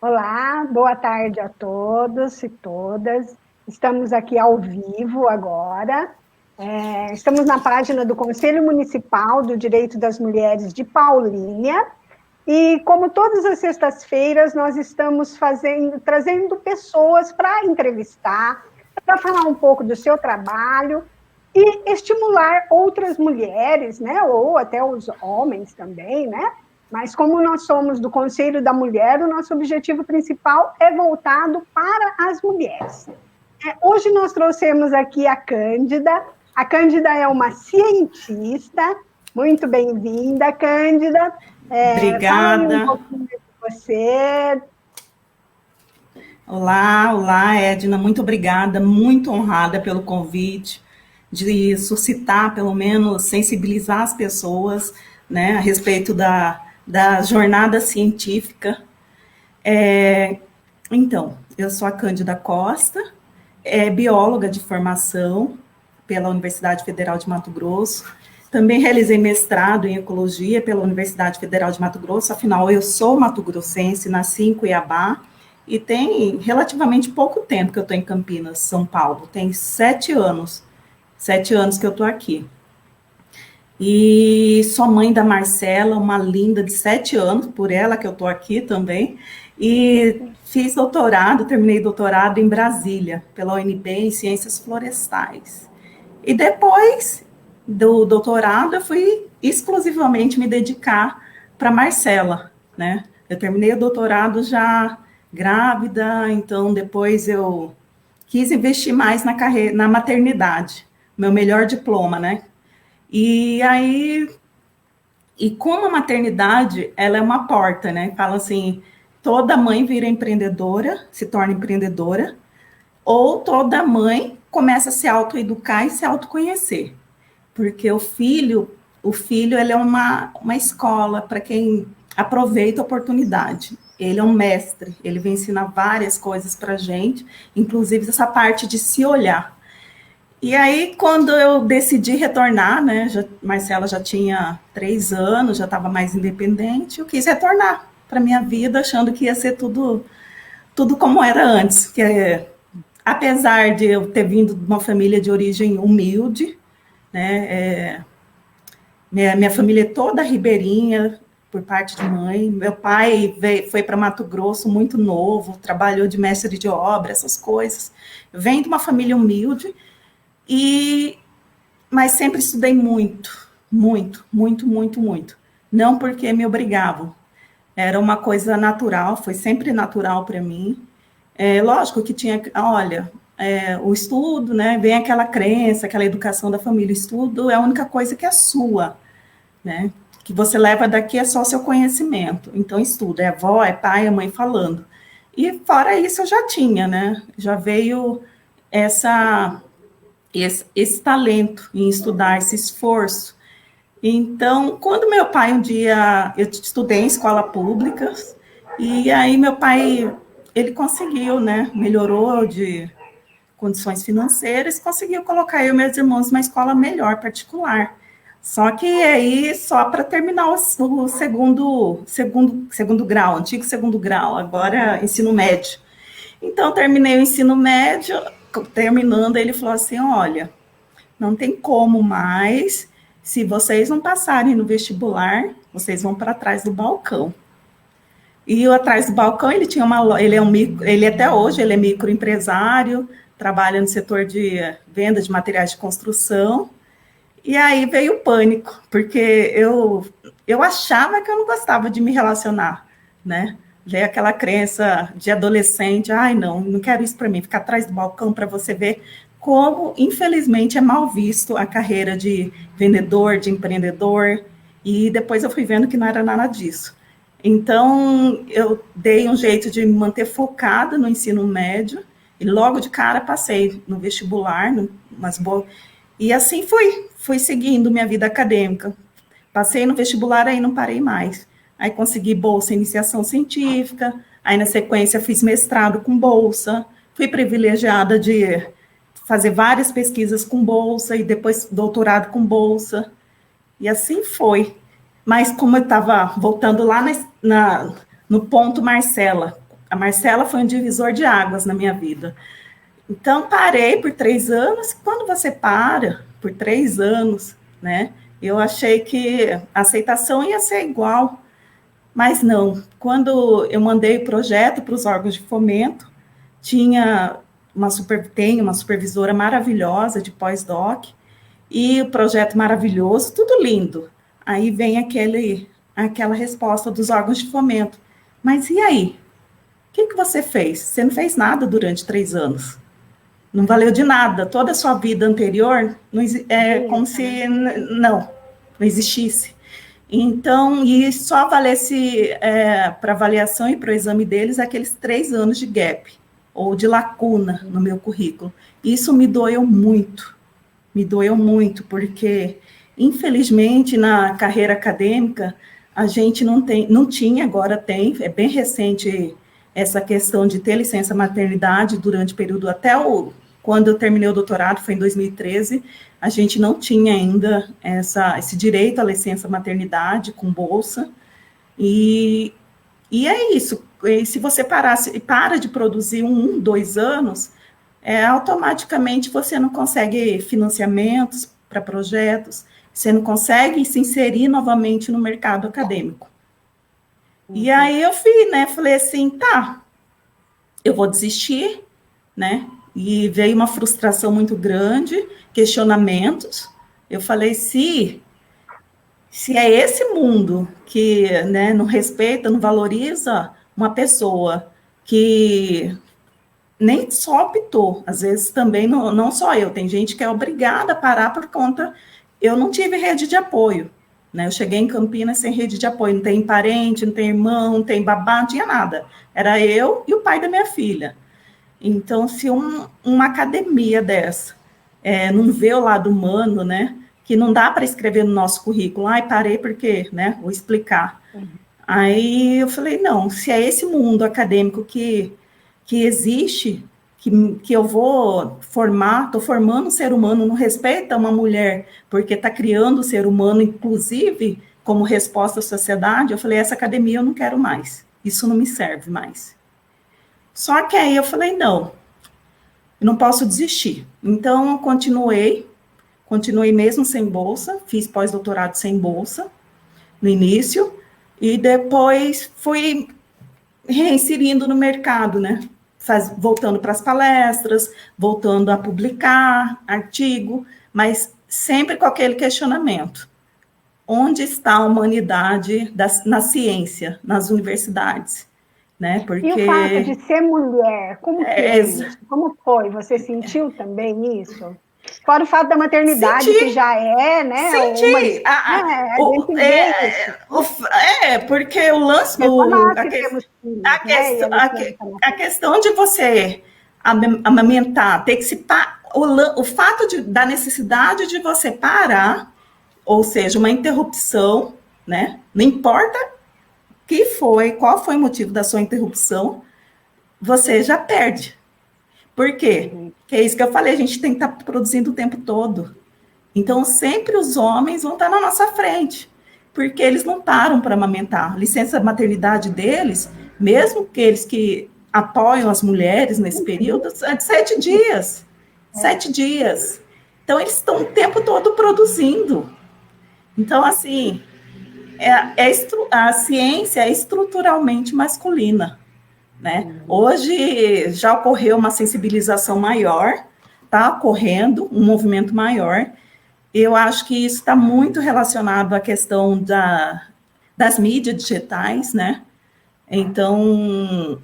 Olá, boa tarde a todos e todas. Estamos aqui ao vivo agora. Estamos na página do Conselho Municipal do Direito das Mulheres de Paulínia. E, como todas as sextas-feiras, nós estamos trazendo pessoas para entrevistar, para falar um pouco do seu trabalho e estimular outras mulheres, né, ou até os homens também, né? Mas como nós somos do Conselho da Mulher, o nosso objetivo principal é voltado para as mulheres. Hoje nós trouxemos aqui a Cândida. A Cândida é uma cientista. Muito bem-vinda, Cândida. Fala um Obrigada. pouquinho de você. Olá, Edna, muito obrigada, muito honrada pelo convite, de suscitar, pelo menos, sensibilizar as pessoas, né, a respeito da jornada científica. Então, eu sou a Cândida Costa, bióloga de formação pela Universidade Federal de Mato Grosso. Também realizei mestrado em ecologia pela Universidade Federal de Mato Grosso, afinal, eu sou mato-grossense, nasci em Cuiabá, e tem relativamente pouco tempo que eu estou em Campinas, São Paulo. Tem 7 anos que eu estou aqui. E sou mãe da Marcela, uma linda de 7 anos, por ela que eu estou aqui também. E fiz doutorado, terminei doutorado em Brasília, pela UNB, em Ciências Florestais. E depois do doutorado, eu fui exclusivamente me dedicar para Marcela, né? Eu terminei o doutorado já grávida, então depois eu quis investir mais na carreira, na maternidade, meu melhor diploma, né? E aí, e como a maternidade, ela é uma porta, né? Fala assim, toda mãe vira empreendedora, se torna empreendedora, ou toda mãe começa a se autoeducar e se autoconhecer. Porque o filho ele é uma escola para quem aproveita a oportunidade. Ele é um mestre, ele vem ensinar várias coisas para a gente, inclusive essa parte de se olhar. E aí, quando eu decidi retornar, né, Marcela já tinha 3 anos, já estava mais independente, eu quis retornar para minha vida, achando que ia ser tudo como era antes, apesar de eu ter vindo de uma família de origem humilde, né, minha família é toda ribeirinha, por parte de mãe. Meu pai foi para Mato Grosso muito novo, trabalhou de mestre de obra, essas coisas. Eu venho de uma família humilde, mas sempre estudei muito, muito, muito, muito, muito. Não porque me obrigavam. Era uma coisa natural, foi sempre natural para mim. Lógico que tinha, olha, o estudo, né, vem aquela crença, aquela educação da família, o estudo é a única coisa que é sua, né, que você leva daqui é só seu conhecimento, então estuda, é avó, é pai, é mãe falando, e fora isso eu já tinha, né, já veio esse talento em estudar, esse esforço. Então, quando meu pai um dia, eu estudei em escola pública, e aí meu pai, ele conseguiu, né, melhorou de condições financeiras, conseguiu colocar eu e meus irmãos numa escola melhor, particular. Só que aí, só para terminar o segundo grau, antigo segundo grau, agora ensino médio. Então, terminei o ensino médio, terminando, ele falou assim, olha, não tem como mais, se vocês não passarem no vestibular, vocês vão para trás do balcão. E atrás do balcão ele tinha ele até hoje ele é microempresário, trabalha no setor de venda de materiais de construção. E aí veio o pânico, porque eu achava que eu não gostava de me relacionar, né? Veio aquela crença de adolescente, ai não quero isso para mim, ficar atrás do balcão para você ver como, infelizmente, é mal visto a carreira de vendedor, de empreendedor, e depois eu fui vendo que não era nada disso. Então, eu dei um jeito de me manter focada no ensino médio, e logo de cara passei no vestibular, e assim fui seguindo minha vida acadêmica. Passei no vestibular, aí não parei mais. Aí consegui bolsa em iniciação científica, aí na sequência fiz mestrado com bolsa, fui privilegiada de fazer várias pesquisas com bolsa e depois doutorado com bolsa, e assim foi. Mas como eu estava voltando lá no ponto Marcela, a Marcela foi um divisor de águas na minha vida. Então, parei por 3 anos. Quando você para por 3 anos, né, eu achei que a aceitação ia ser igual, mas não. Quando eu mandei o projeto para os órgãos de fomento, tem uma supervisora maravilhosa de pós-doc, e o projeto maravilhoso, tudo lindo. Aí vem aquela resposta dos órgãos de fomento. Mas e aí? O que você fez? Você não fez nada durante 3 anos. Não valeu de nada. Toda a sua vida anterior como se não existisse. Então, e só valesse para avaliação e para o exame deles aqueles 3 anos de gap, ou de lacuna no meu currículo. Isso me doeu muito, porque, infelizmente, na carreira acadêmica, a gente não tinha, agora tem, é bem recente essa questão de ter licença maternidade durante o período quando eu terminei o doutorado, foi em 2013, a gente não tinha ainda esse direito à licença maternidade com bolsa, e é isso. E se você para de produzir 2 anos, automaticamente você não consegue financiamentos para projetos, você não consegue se inserir novamente no mercado acadêmico. E aí eu falei assim, tá, eu vou desistir, né? E veio uma frustração muito grande, questionamentos. Eu falei, se é esse mundo que, né, não respeita, não valoriza uma pessoa que nem só optou, às vezes também, não só eu, tem gente que é obrigada a parar por conta, eu não tive rede de apoio, né? Eu cheguei em Campinas sem rede de apoio, não tem parente, não tem irmão, não tem babá, não tinha nada. Era eu e o pai da minha filha. Então, se uma academia dessa não vê o lado humano, né, que não dá para escrever no nosso currículo, parei porque, né, vou explicar. Aí eu falei, não, se é esse mundo acadêmico que existe, que eu vou estou formando um ser humano, não respeita uma mulher, porque está criando o ser humano, inclusive, como resposta à sociedade, eu falei, essa academia eu não quero mais, isso não me serve mais. Só que aí eu falei, não, eu não posso desistir. Então, eu continuei mesmo sem bolsa, fiz pós-doutorado sem bolsa, no início, e depois fui reinserindo no mercado, né? Voltando para as palestras, voltando a publicar artigo, mas sempre com aquele questionamento. Onde está a humanidade na ciência, nas universidades? Né? Porque... E o fato de ser mulher, como que é isso? Como foi? Você sentiu também isso? Fora o fato da maternidade, que já é, né? Senti. Porque o lance a questão de você amamentar, ter que o fato da necessidade de você parar, ou seja, uma interrupção, né? Não importa qual foi o motivo da sua interrupção, você já perde. Por quê? Que é isso que eu falei, a gente tem que estar produzindo o tempo todo. Então, sempre os homens vão estar na nossa frente, porque eles não param para amamentar. A licença maternidade deles, mesmo aqueles que apoiam as mulheres nesse período, é de 7 dias. 7 dias. Então, eles estão o tempo todo produzindo. Então, assim... a ciência é estruturalmente masculina, né? Hoje já ocorreu uma sensibilização maior, está ocorrendo um movimento maior. Eu acho que isso está muito relacionado à questão das mídias digitais, né? Então,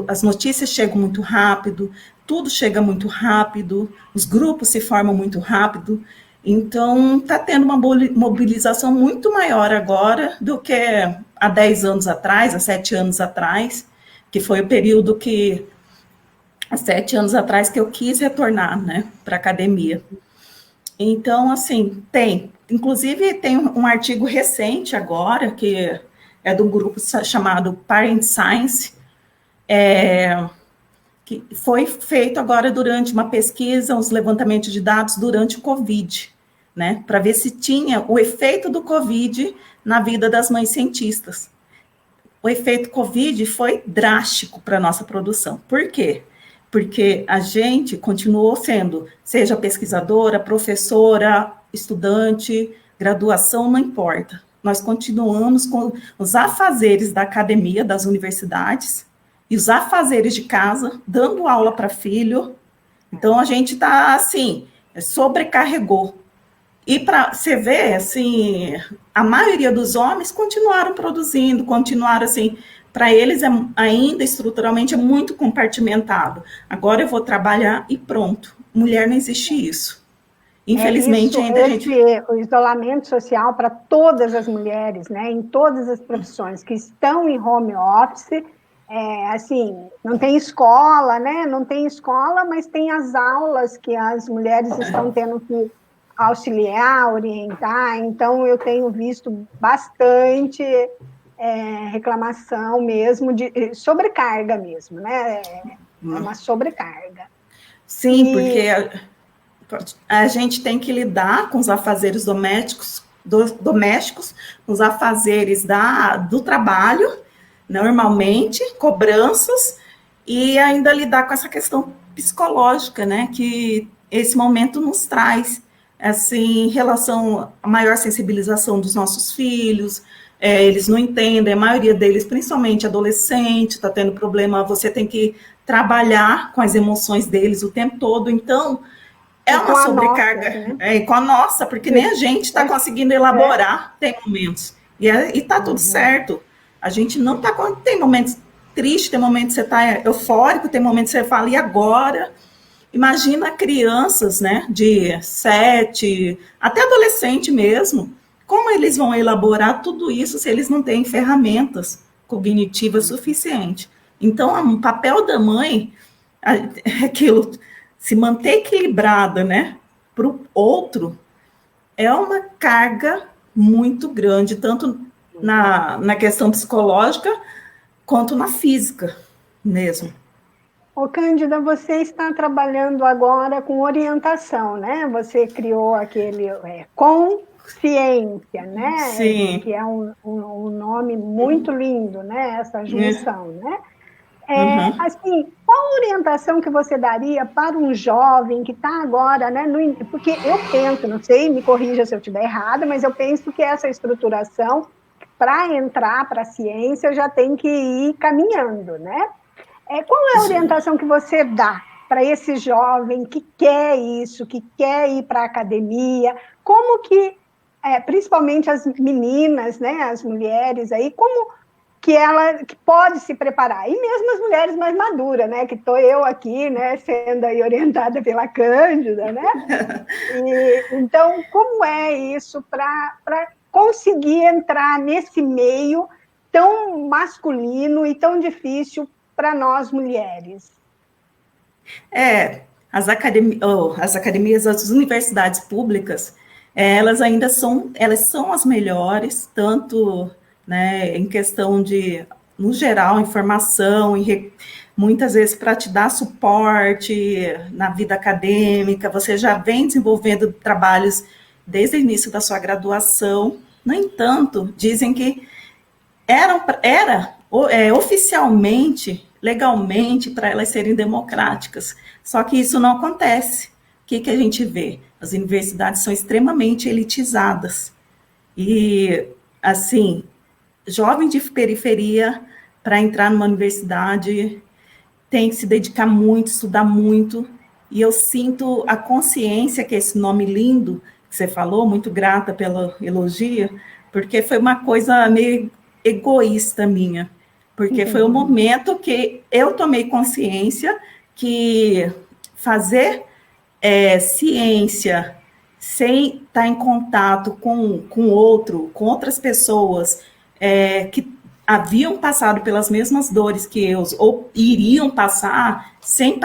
as notícias chegam muito rápido, tudo chega muito rápido, os grupos se formam muito rápido. Então, está tendo uma mobilização muito maior agora do que há 10 anos atrás, há 7 anos atrás, que foi o período há 7 anos atrás, que eu quis retornar, né, para a academia. Então, assim, inclusive tem um artigo recente agora, que é de um grupo chamado Parent Science, que foi feito agora durante uma pesquisa, uns levantamentos de dados durante o Covid, né, para ver se tinha o efeito do Covid na vida das mães cientistas. o efeito Covid foi drástico para a nossa produção. Por quê? Porque a gente continuou sendo, seja pesquisadora, professora, estudante, graduação, não importa. Nós continuamos com os afazeres da academia, das universidades, e os afazeres de casa, dando aula para filho. Então, a gente está, assim, sobrecarregou. E para você ver, assim, a maioria dos homens continuaram produzindo, continuaram, assim, para eles ainda estruturalmente é muito compartimentado. Agora eu vou trabalhar e pronto. Mulher, não existe isso. Infelizmente, ainda a gente... O isolamento social para todas as mulheres, né, em todas as profissões que estão em home office, assim, não tem escola, né, não tem escola, mas tem as aulas que as mulheres estão tendo que auxiliar, orientar, então eu tenho visto bastante reclamação mesmo, de sobrecarga mesmo, né, é uma sobrecarga. Sim, porque a gente tem que lidar com os afazeres domésticos, os afazeres do trabalho, normalmente, cobranças, e ainda lidar com essa questão psicológica, né, que esse momento nos traz, assim, em relação à maior sensibilização dos nossos filhos, eles não entendem, a maioria deles, principalmente adolescente, está tendo problema, você tem que trabalhar com as emoções deles o tempo todo, então é uma sobrecarga, nossa, né? Com a nossa, porque nem a gente está conseguindo elaborar, tem momentos, e está tudo certo, a gente não está, tem momentos tristes, tem momentos que você está eufórico, tem momentos que você fala, e agora? Imagina crianças, né, de 7, até adolescente mesmo, como eles vão elaborar tudo isso se eles não têm ferramentas cognitivas suficientes? Então, o papel da mãe é aquilo, se manter equilibrada, né, para o outro, é uma carga muito grande, tanto na questão psicológica, quanto na física mesmo. Ô, Cândida, você está trabalhando agora com orientação, né? Você criou aquele Consciência, né? Sim. Que é um nome muito lindo, né? Essa junção, né? Assim, qual a orientação que você daria para um jovem que está agora, né? Porque eu penso, não sei, me corrija se eu estiver errada, mas eu penso que essa estruturação, para entrar para a ciência, já tem que ir caminhando, né? Qual é a orientação que você dá para esse jovem que quer isso, que quer ir para a academia? Como que, principalmente as meninas, né, as mulheres aí, como que ela que pode se preparar? E mesmo as mulheres mais maduras, né, que estou eu aqui, né, sendo aí orientada pela Cândida, né? Então, como é isso para conseguir entrar nesse meio tão masculino e tão difícil para nós mulheres? As academias, as universidades públicas, elas ainda são as melhores, tanto, né, em questão de, no geral, informação, muitas vezes para te dar suporte na vida acadêmica, você já vem desenvolvendo trabalhos desde o início da sua graduação. No entanto, dizem que oficialmente, legalmente, para elas serem democráticas. Só que isso não acontece. O que a gente vê? As universidades são extremamente elitizadas. E, assim, jovem de periferia, para entrar numa universidade, tem que se dedicar muito, estudar muito. E eu sinto a consciência, que é esse nome lindo que você falou, muito grata pelo elogio, porque foi uma coisa meio egoísta minha, porque foi o momento que eu tomei consciência que fazer ciência sem estar em contato com outras pessoas que haviam passado pelas mesmas dores que eu, ou iriam passar, sem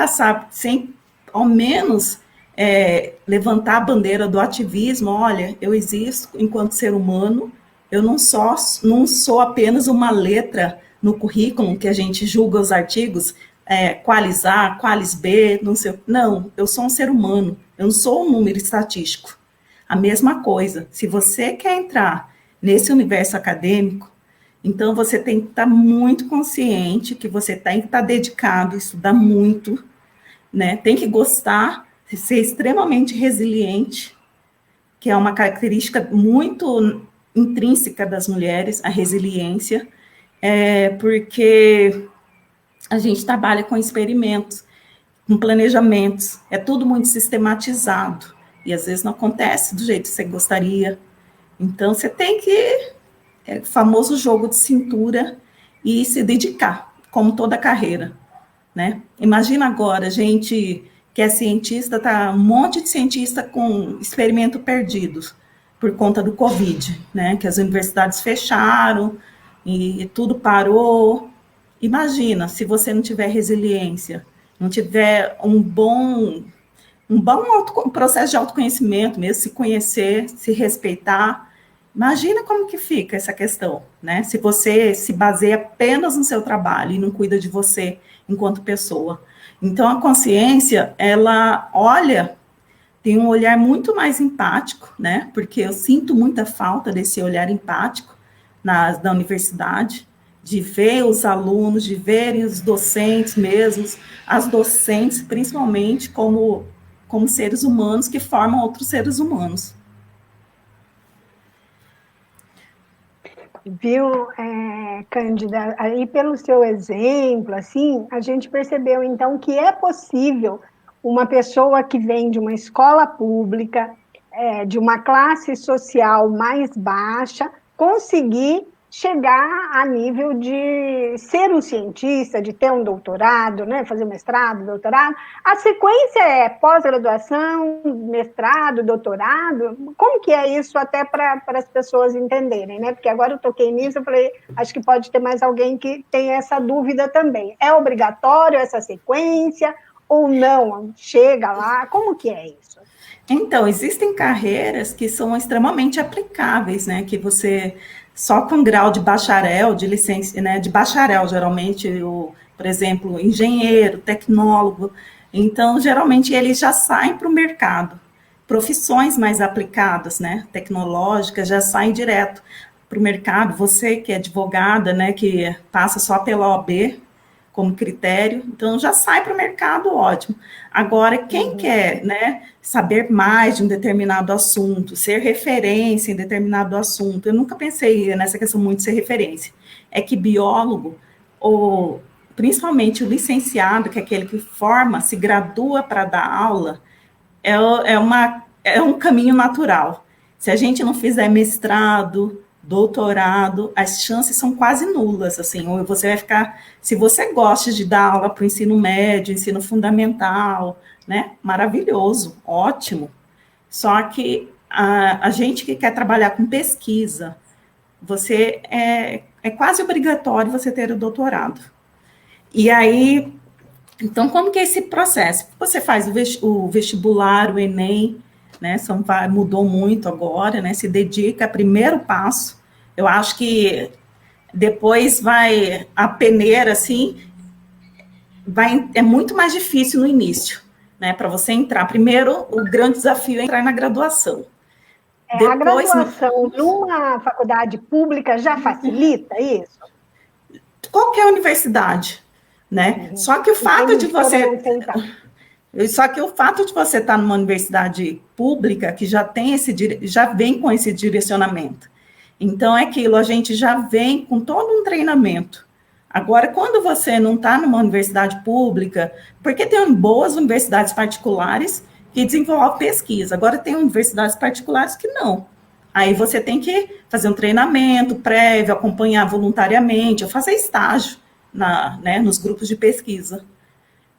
ao menos levantar a bandeira do ativismo. Olha, eu existo enquanto ser humano, eu não sou apenas uma letra no currículo que a gente julga os artigos, qualis A, qualis B, não, eu sou um ser humano, eu não sou um número estatístico. A mesma coisa, se você quer entrar nesse universo acadêmico, Então, você tem que estar muito consciente que você tem que estar dedicado, estudar muito, né? Tem que gostar, ser extremamente resiliente, que é uma característica muito intrínseca das mulheres, a resiliência, porque a gente trabalha com experimentos, com planejamentos, é tudo muito sistematizado, e às vezes não acontece do jeito que você gostaria. Então, você tem que, o famoso jogo de cintura, e se dedicar, como toda carreira, né? Imagina agora, a gente que é cientista, tá um monte de cientista com experimento perdidos por conta do Covid, né? Que as universidades fecharam e tudo parou. Imagina se você não tiver resiliência, não tiver um processo de autoconhecimento mesmo, se conhecer, se respeitar. Imagina como que fica essa questão, né? Se você se baseia apenas no seu trabalho e não cuida de você enquanto pessoa. Então, a consciência, ela olha, tem um olhar muito mais empático, né? Porque eu sinto muita falta desse olhar empático na universidade, de ver os alunos, de verem os docentes mesmos, as docentes, principalmente, como seres humanos que formam outros seres humanos. Viu, Cândida, aí pelo seu exemplo, assim, a gente percebeu, então, que é possível uma pessoa que vem de uma escola pública, de uma classe social mais baixa, conseguir chegar a nível de ser um cientista, de ter um doutorado, né, fazer mestrado, doutorado. A sequência é pós-graduação, mestrado, doutorado. Como que é isso até para as pessoas entenderem, né? Porque agora eu toquei nisso, eu falei, acho que pode ter mais alguém que tem essa dúvida também. É obrigatório essa sequência ou não? Chega lá, como que é isso? Então, existem carreiras que são extremamente aplicáveis, né? Que você só com grau de bacharel, de licença, né? De bacharel, geralmente, por exemplo, engenheiro, tecnólogo. Então, geralmente, eles já saem para o mercado. Profissões mais aplicadas, né? Tecnológicas, já saem direto para o mercado. Você que é advogada, né? Que passa só pela OAB, como critério, então já sai para o mercado, ótimo. Agora, quem quer, né, saber mais de um determinado assunto, ser referência em determinado assunto, eu nunca pensei nessa questão muito de ser referência, é que biólogo, ou principalmente o licenciado, que é aquele que forma, se gradua para dar aula, é um caminho natural. Se a gente não fizer mestrado, doutorado, as chances são quase nulas, assim, ou você vai ficar, se você gosta de dar aula para o ensino médio, ensino fundamental, né, maravilhoso, ótimo, só que a gente que quer trabalhar com pesquisa, você é quase obrigatório você ter o doutorado. E aí, então, como que é esse processo? Você faz o vestibular, o Enem, né, mudou muito agora, né, se dedica, primeiro passo, eu acho que depois vai a peneira, assim, é muito mais difícil no início, né, para você entrar. Primeiro, o grande desafio é entrar na graduação. Depois, a graduação numa faculdade pública já facilita isso? Qualquer universidade, né? Só que o fato de você... Só que o fato de você estar numa universidade pública que já vem com esse direcionamento. Então, é aquilo, a gente já vem com todo um treinamento. Agora, quando você não está numa universidade pública, porque tem boas universidades particulares que desenvolvem pesquisa, agora tem universidades particulares que não. Aí você tem que fazer um treinamento prévio, acompanhar voluntariamente, ou fazer estágio nos grupos de pesquisa.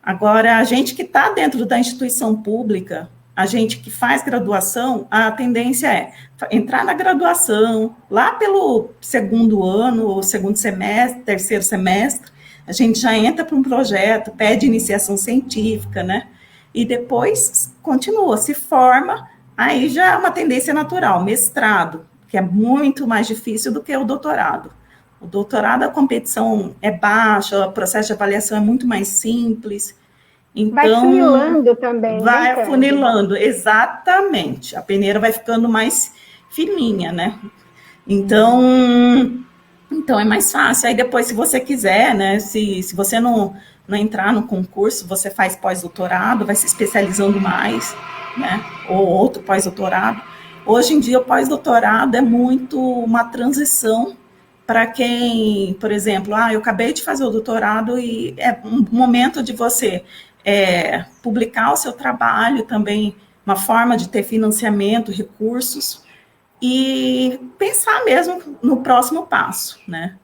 Agora, a gente que está dentro da instituição pública, a gente que faz graduação, a tendência é entrar na graduação, lá pelo segundo ano, ou segundo semestre, terceiro semestre, a gente já entra para um projeto, pede iniciação científica, né? E depois continua, se forma, aí já é uma tendência natural, mestrado, que é muito mais difícil do que o doutorado. O doutorado, a competição é baixa, o processo de avaliação é muito mais simples. Então, vai funilando também. Vai afunilando, exatamente. A peneira vai ficando mais fininha, né? Então, Então é mais fácil. Aí depois, se você quiser, né, se você não entrar no concurso, você faz pós-doutorado, vai se especializando mais, né, ou outro pós-doutorado. Hoje em dia, o pós-doutorado é muito uma transição para quem, por exemplo, eu acabei de fazer o doutorado e é um momento de você publicar o seu trabalho também, uma forma de ter financiamento, recursos, e pensar mesmo no próximo passo, né?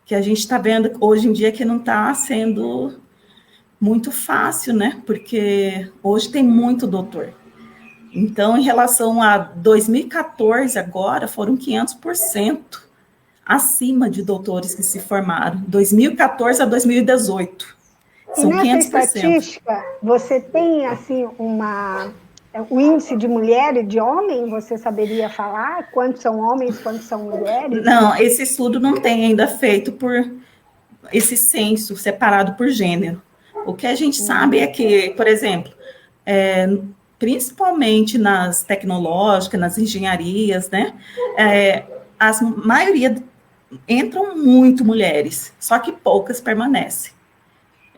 Que a gente está vendo hoje em dia que não está sendo muito fácil, né? Porque hoje tem muito doutor. Então, em relação a 2014, agora, foram 500% acima de doutores que se formaram. 2014 a 2018. E São nessa 500%. estatística, você tem, assim, o índice de mulher e de homem, você saberia falar quantos são homens, quantos são mulheres? Não, esse estudo não tem ainda feito por esse censo separado por gênero. O que a gente sabe é que, por exemplo, principalmente nas tecnológicas, nas engenharias, né, a maioria entram muito mulheres, só que poucas permanecem.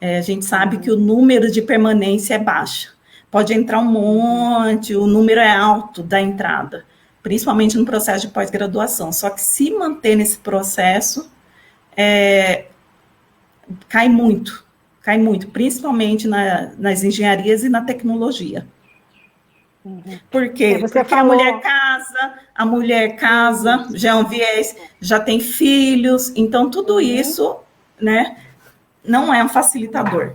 A gente sabe que o número de permanência é baixo. Pode entrar um monte, o número é alto da entrada, principalmente no processo de pós-graduação. Só que se manter nesse processo, cai muito, principalmente nas engenharias e na tecnologia. Por quê? Você Porque falou... a mulher casa, já é um viés, já tem filhos, então tudo isso, né, não é um facilitador.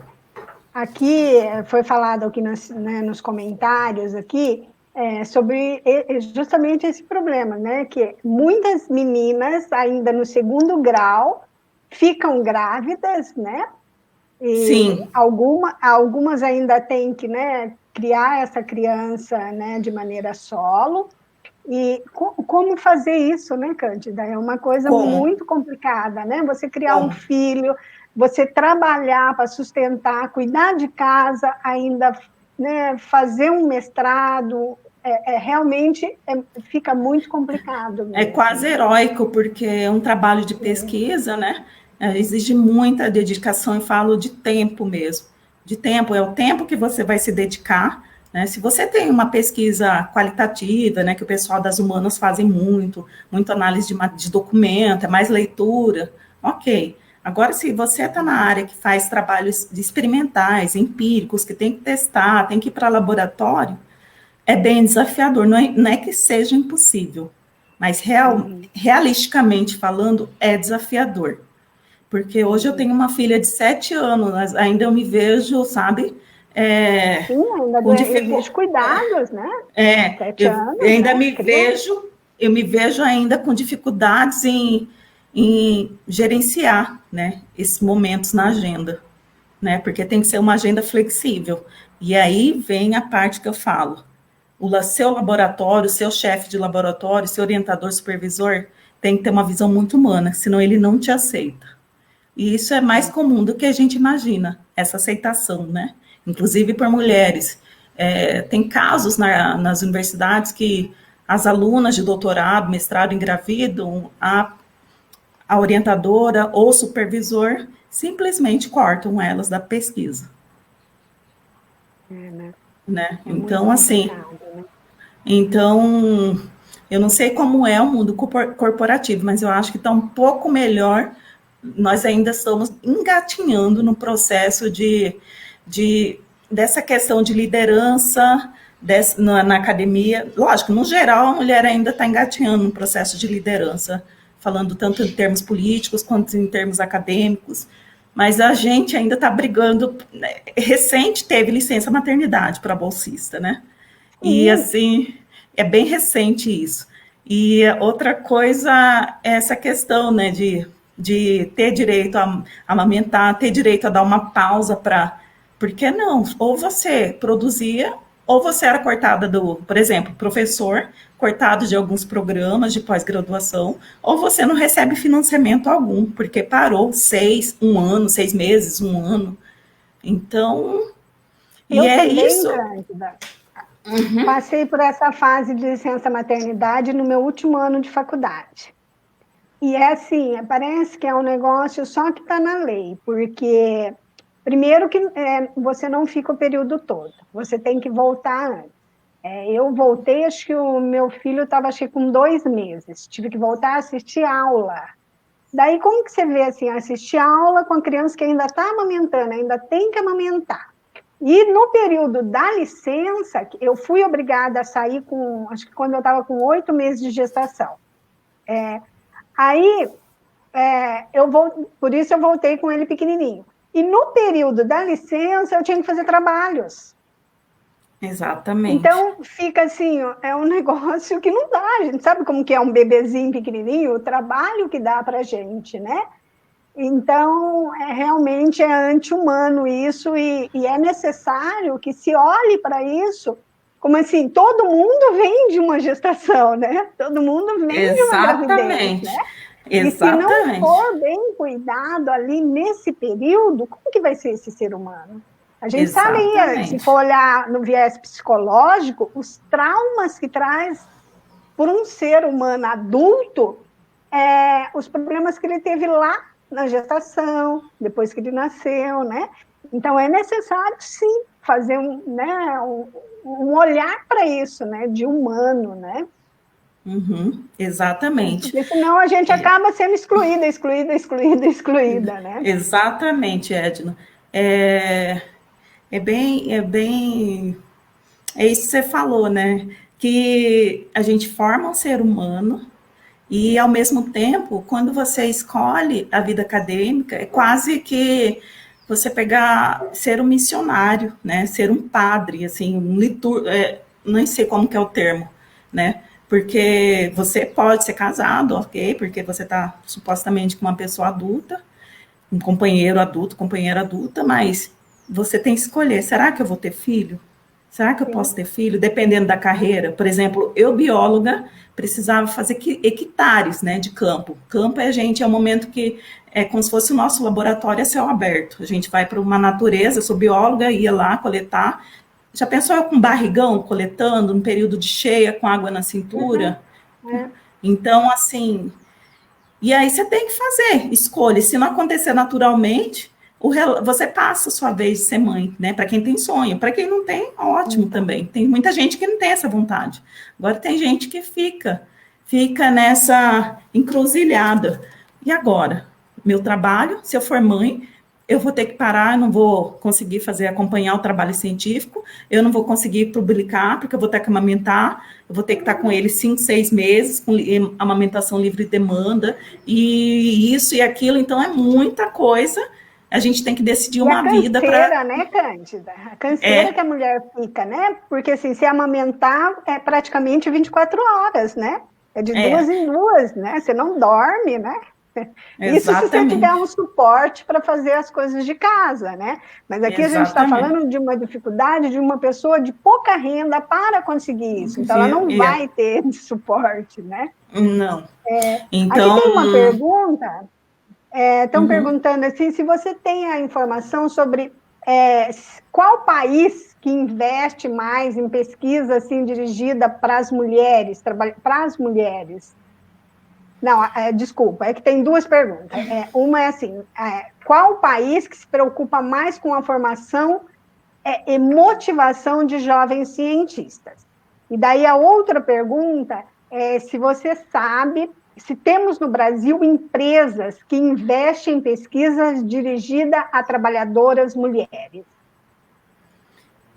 Aqui foi falado aqui nos comentários aqui sobre justamente esse problema, né? Que muitas meninas ainda no segundo grau ficam grávidas, né? E Sim. Algumas ainda têm que, né, criar essa criança, né, de maneira solo. E como fazer isso, né, Cândida? É uma coisa muito complicada, né? Você criar um filho, você trabalhar para sustentar, cuidar de casa, ainda, né, fazer um mestrado, realmente fica muito complicado mesmo. É quase heróico, porque é um trabalho de pesquisa, né? Exige muita dedicação, e falo de tempo mesmo. De tempo, é o tempo que você vai se dedicar, né? Se você tem uma pesquisa qualitativa, né, que o pessoal das humanas fazem muito análise de documento, é mais leitura, ok. Agora, se você está na área que faz trabalhos experimentais, empíricos, que tem que testar, tem que ir para laboratório, é bem desafiador. Não é que seja impossível, mas realisticamente falando, é desafiador. Porque hoje eu tenho uma filha de 7 anos, mas ainda eu me vejo, sabe, Sim, ainda exige cuidados, né? 7 anos, ainda né? Eu me vejo ainda com dificuldades em gerenciar, né, esses momentos na agenda, né, porque tem que ser uma agenda flexível. E aí vem a parte que eu falo. O seu laboratório, seu chefe de laboratório, seu orientador, supervisor, tem que ter uma visão muito humana, senão ele não te aceita. E isso é mais comum do que a gente imagina, essa aceitação, né? Inclusive por mulheres. Tem casos nas universidades que as alunas de doutorado, mestrado engravidam, a orientadora ou supervisor simplesmente cortam elas da pesquisa. Né? Então, assim, né? Então, eu não sei como é o mundo corporativo, mas eu acho que está um pouco melhor. Nós ainda estamos engatinhando no processo dessa questão de liderança na academia. Lógico, no geral, a mulher ainda está engatinhando no processo de liderança, falando tanto em termos políticos quanto em termos acadêmicos, mas a gente ainda está brigando. Recente teve licença maternidade para bolsista, né? E, assim, é bem recente isso. E outra coisa é essa questão, né, de ter direito a amamentar, ter direito a dar uma pausa para... Por que não? Ou você produzia, ou você era cortada por exemplo, professor, cortado de alguns programas de pós-graduação, ou você não recebe financiamento algum, porque parou 6 meses, um ano. Então, eu também, isso. Passei por essa fase de licença maternidade no meu último ano de faculdade. E é assim, parece que é um negócio só que está na lei, porque primeiro que você não fica o período todo, você tem que voltar antes. Eu voltei, acho que o meu filho estava com 2 meses, tive que voltar a assistir aula. Daí como que você vê assim, assistir aula com a criança que ainda está amamentando, ainda tem que amamentar. E no período da licença, eu fui obrigada a sair acho que quando eu estava com 8 meses de gestação. Aí, por isso eu voltei com ele pequenininho. E no período da licença, eu tinha que fazer trabalhos. Exatamente. Então, fica assim, é um negócio que não dá. A gente sabe como que é um bebezinho pequenininho, o trabalho que dá para a gente, né? Então, realmente é anti-humano isso, e é necessário que se olhe para isso, como assim, todo mundo vem de uma gestação, né? Todo mundo vem de uma gravidez, né? E se não for bem cuidado ali nesse período, como que vai ser esse ser humano? A gente sabe aí, se for olhar no viés psicológico, os traumas que traz por um ser humano adulto, os problemas que ele teve lá na gestação, depois que ele nasceu, né? Então, é necessário, sim, fazer um olhar para isso, né? De humano, né? Exatamente. Porque senão a gente acaba sendo excluída, né? Exatamente, Edna. É isso que você falou, né? Que a gente forma um ser humano e, ao mesmo tempo, quando você escolhe a vida acadêmica, é quase que você pegar, ser um missionário, né? Ser um padre, assim, nem sei como que é o termo, né? Porque você pode ser casado, ok? Porque você está supostamente com uma pessoa adulta, um companheiro adulto, companheira adulta, mas você tem que escolher, será que eu vou ter filho? Será que eu posso ter filho? Dependendo da carreira. Por exemplo, eu, bióloga, precisava fazer hectares, né, de campo. Campo é um momento que é como se fosse o nosso laboratório a céu aberto. A gente vai para uma natureza, eu sou bióloga, ia lá coletar. Já pensou eu com barrigão coletando, num período de cheia, com água na cintura? Então, assim, e aí você tem que fazer escolha. Se não acontecer naturalmente, você passa a sua vez de ser mãe, né? Para quem tem sonho. Para quem não tem, ótimo também. Tem muita gente que não tem essa vontade. Agora tem gente que fica nessa encruzilhada. E agora? Meu trabalho, se eu for mãe, eu vou ter que parar, não vou conseguir acompanhar o trabalho científico, eu não vou conseguir publicar, porque eu vou ter que amamentar, eu vou ter que estar com ele 5, 6 meses, com amamentação livre de demanda, e isso e aquilo, então é muita coisa, a gente tem que decidir uma vida para... a canseira, né, Cândida? A canseira que a mulher fica, né? Porque, assim, se amamentar é praticamente 24 horas, né? É de 2 em 2, né? Você não dorme, né? Isso se você tiver um suporte para fazer as coisas de casa, né? Mas aqui a gente está falando de uma dificuldade de uma pessoa de pouca renda para conseguir isso. Então, ela não vai ter suporte, né? Não. Então... Aqui tem uma pergunta. Estão perguntando assim, se você tem a informação sobre qual país que investe mais em pesquisa assim, dirigida para as mulheres, para as mulheres. Não, desculpa, é que tem 2 perguntas. Uma é assim, qual país que se preocupa mais com a formação e motivação de jovens cientistas? E daí a outra pergunta é se você sabe se temos no Brasil empresas que investem em pesquisas dirigidas a trabalhadoras mulheres.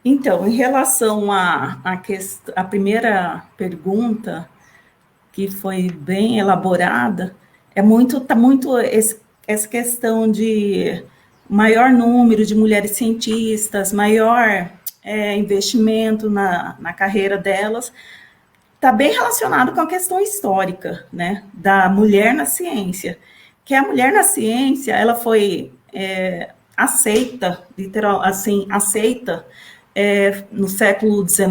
Então, em relação à primeira pergunta, que foi bem elaborada, tá muito essa questão de maior número de mulheres cientistas, maior investimento na carreira delas, está bem relacionado com a questão histórica, né, da mulher na ciência, que a mulher na ciência, ela foi aceita, no século XIX,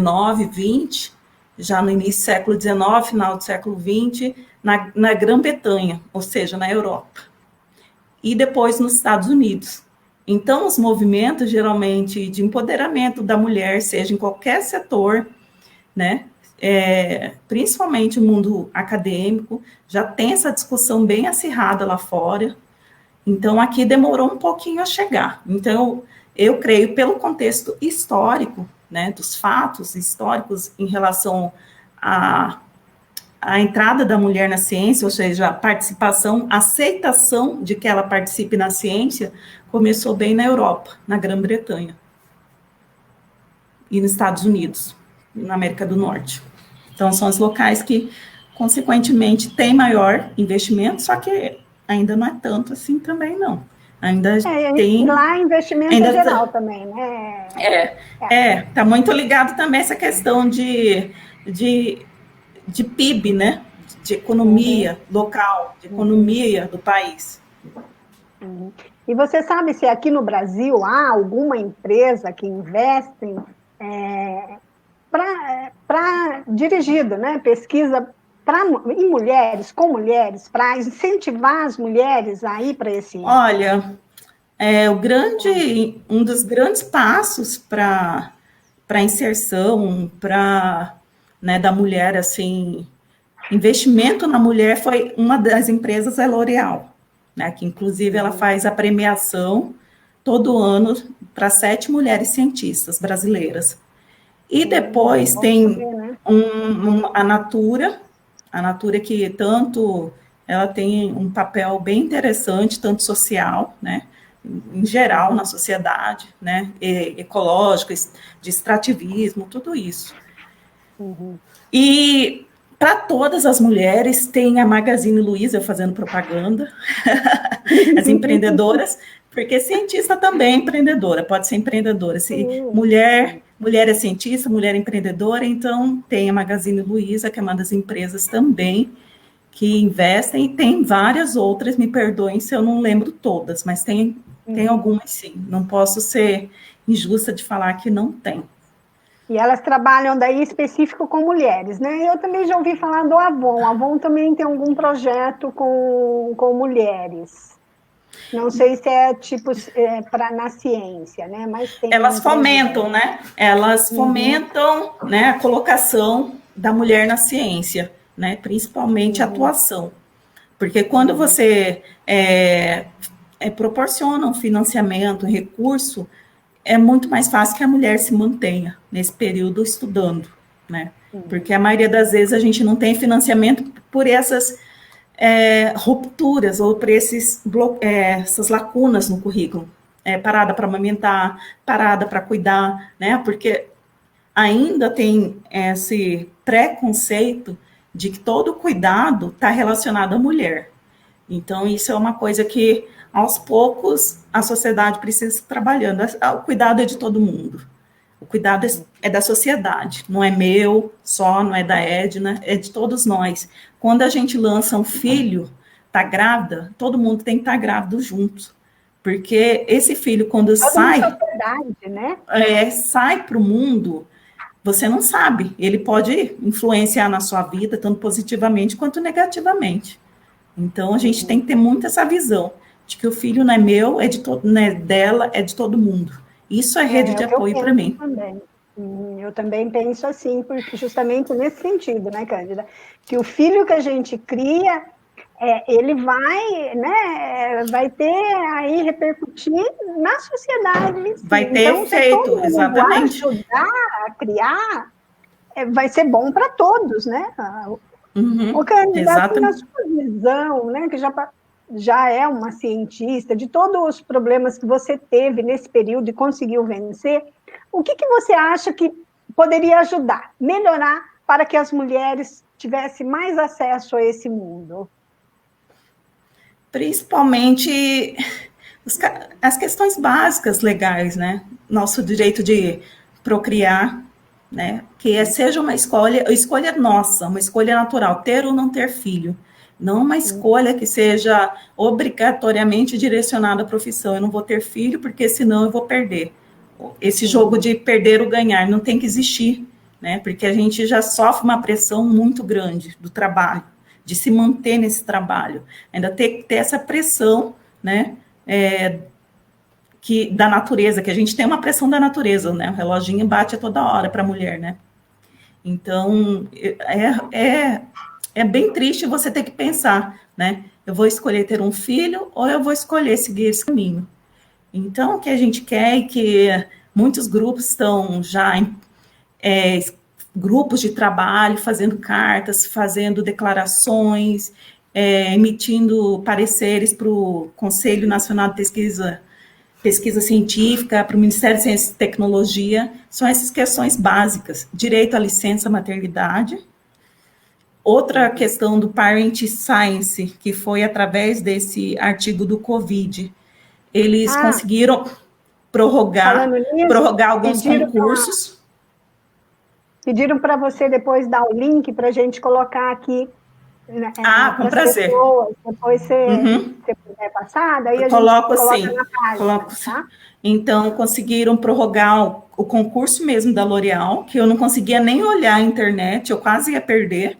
XX, já no início do século XIX, final do século XX, na Grã-Bretanha, ou seja, na Europa, e depois nos Estados Unidos. Então, os movimentos, geralmente, de empoderamento da mulher, seja em qualquer setor, né, principalmente o mundo acadêmico, já tem essa discussão bem acirrada lá fora. Então, aqui demorou um pouquinho a chegar. Então, eu creio, pelo contexto histórico, né, dos fatos históricos em relação à entrada da mulher na ciência, ou seja, a participação, a aceitação de que ela participe na ciência, começou bem na Europa, na Grã-Bretanha, e nos Estados Unidos, e na América do Norte. Então, são os locais que, consequentemente, têm maior investimento, só que ainda não é tanto assim também, não. Ainda tem... Lá, investimento ainda geral também, né? Está muito ligado também essa questão de PIB, né? De economia local, de economia do país. E você sabe se aqui no Brasil há alguma empresa que investe dirigido, né? Pesquisa em mulheres, com mulheres, para incentivar as mulheres a ir para esse... Olha, um dos grandes passos para a inserção, né, da mulher, assim, investimento na mulher, foi uma das empresas, a L'Oréal, né, que inclusive ela faz a premiação todo ano para 7 mulheres cientistas brasileiras. E depois tem a Natura que ela tem um papel bem interessante, tanto social, né, em geral na sociedade, né, ecológico, de extrativismo, tudo isso. E para todas as mulheres tem a Magazine Luiza fazendo propaganda, as empreendedoras, porque cientista também é empreendedora, pode ser empreendedora. Se mulher é cientista, mulher é empreendedora, então tem a Magazine Luiza, que é uma das empresas também que investem, e tem várias outras, me perdoem se eu não lembro todas, mas tem algumas sim, não posso ser injusta de falar que não tem. E elas trabalham daí específico com mulheres, né? Eu também já ouvi falar do Avon. O Avon também tem algum projeto com mulheres. Não sei se é tipo na ciência, né? Mas tem. Elas fomentam, né? Elas fomentam, né, a colocação da mulher na ciência, né? Principalmente a atuação. Porque quando você proporciona um financiamento, um recurso, é muito mais fácil que a mulher se mantenha nesse período estudando, né? Porque a maioria das vezes a gente não tem financiamento por essas rupturas ou por essas lacunas no currículo. Parada para amamentar, parada para cuidar, né? Porque ainda tem esse preconceito de que todo cuidado está relacionado à mulher. Então, isso é uma coisa que, aos poucos, a sociedade precisa ir trabalhando. O cuidado é de todo mundo. O cuidado é da sociedade. Não é meu só, não é da Edna, é de todos nós. Quando a gente lança um filho, está grávida, todo mundo tem que estar grávido junto. Porque esse filho, quando sai para o mundo, você não sabe. Ele pode influenciar na sua vida, tanto positivamente quanto negativamente. Então, a gente tem que ter muito essa visão de que o filho não é meu, não é dela, é de todo mundo. Isso é rede de apoio para mim. Também. Eu também penso assim, porque justamente nesse sentido, né, Cândida? Que o filho que a gente cria, ele vai ter aí repercutir na sociedade. Vai ter então, efeito, exatamente. Ajudar a criar, vai ser bom para todos, né? O candidato, na sua visão, né, que já é uma cientista, de todos os problemas que você teve nesse período e conseguiu vencer, o que você acha que poderia ajudar, melhorar, para que as mulheres tivessem mais acesso a esse mundo? Principalmente as questões básicas legais, né? Nosso direito de procriar, né? Que seja uma escolha nossa, uma escolha natural, ter ou não ter filho. Não uma escolha que seja obrigatoriamente direcionada à profissão. Eu não vou ter filho porque senão eu vou perder. Esse jogo de perder ou ganhar não tem que existir, né? Porque a gente já sofre uma pressão muito grande do trabalho, de se manter nesse trabalho. Ainda tem que ter essa pressão, né? Da natureza, que a gente tem uma pressão da natureza, né? O reloginho bate a toda hora para a mulher, né? Então, é bem triste você ter que pensar, né? Eu vou escolher ter um filho ou eu vou escolher seguir esse caminho? Então, o que a gente quer é que muitos grupos estão já em grupos de trabalho, fazendo cartas, fazendo declarações, emitindo pareceres para o Conselho Nacional de Pesquisa Científica, para o Ministério de Ciência e Tecnologia. São essas questões básicas. Direito à licença maternidade. Outra questão do Parent Science, que foi através desse artigo do Covid, eles conseguiram prorrogar alguns concursos. Pediram para você depois dar o link para a gente colocar aqui. Com prazer. Pessoas, depois você puder passar, daí a gente coloca na página. Tá? Então, conseguiram prorrogar o concurso mesmo da L'Oréal, que eu não conseguia nem olhar a internet, eu quase ia perder,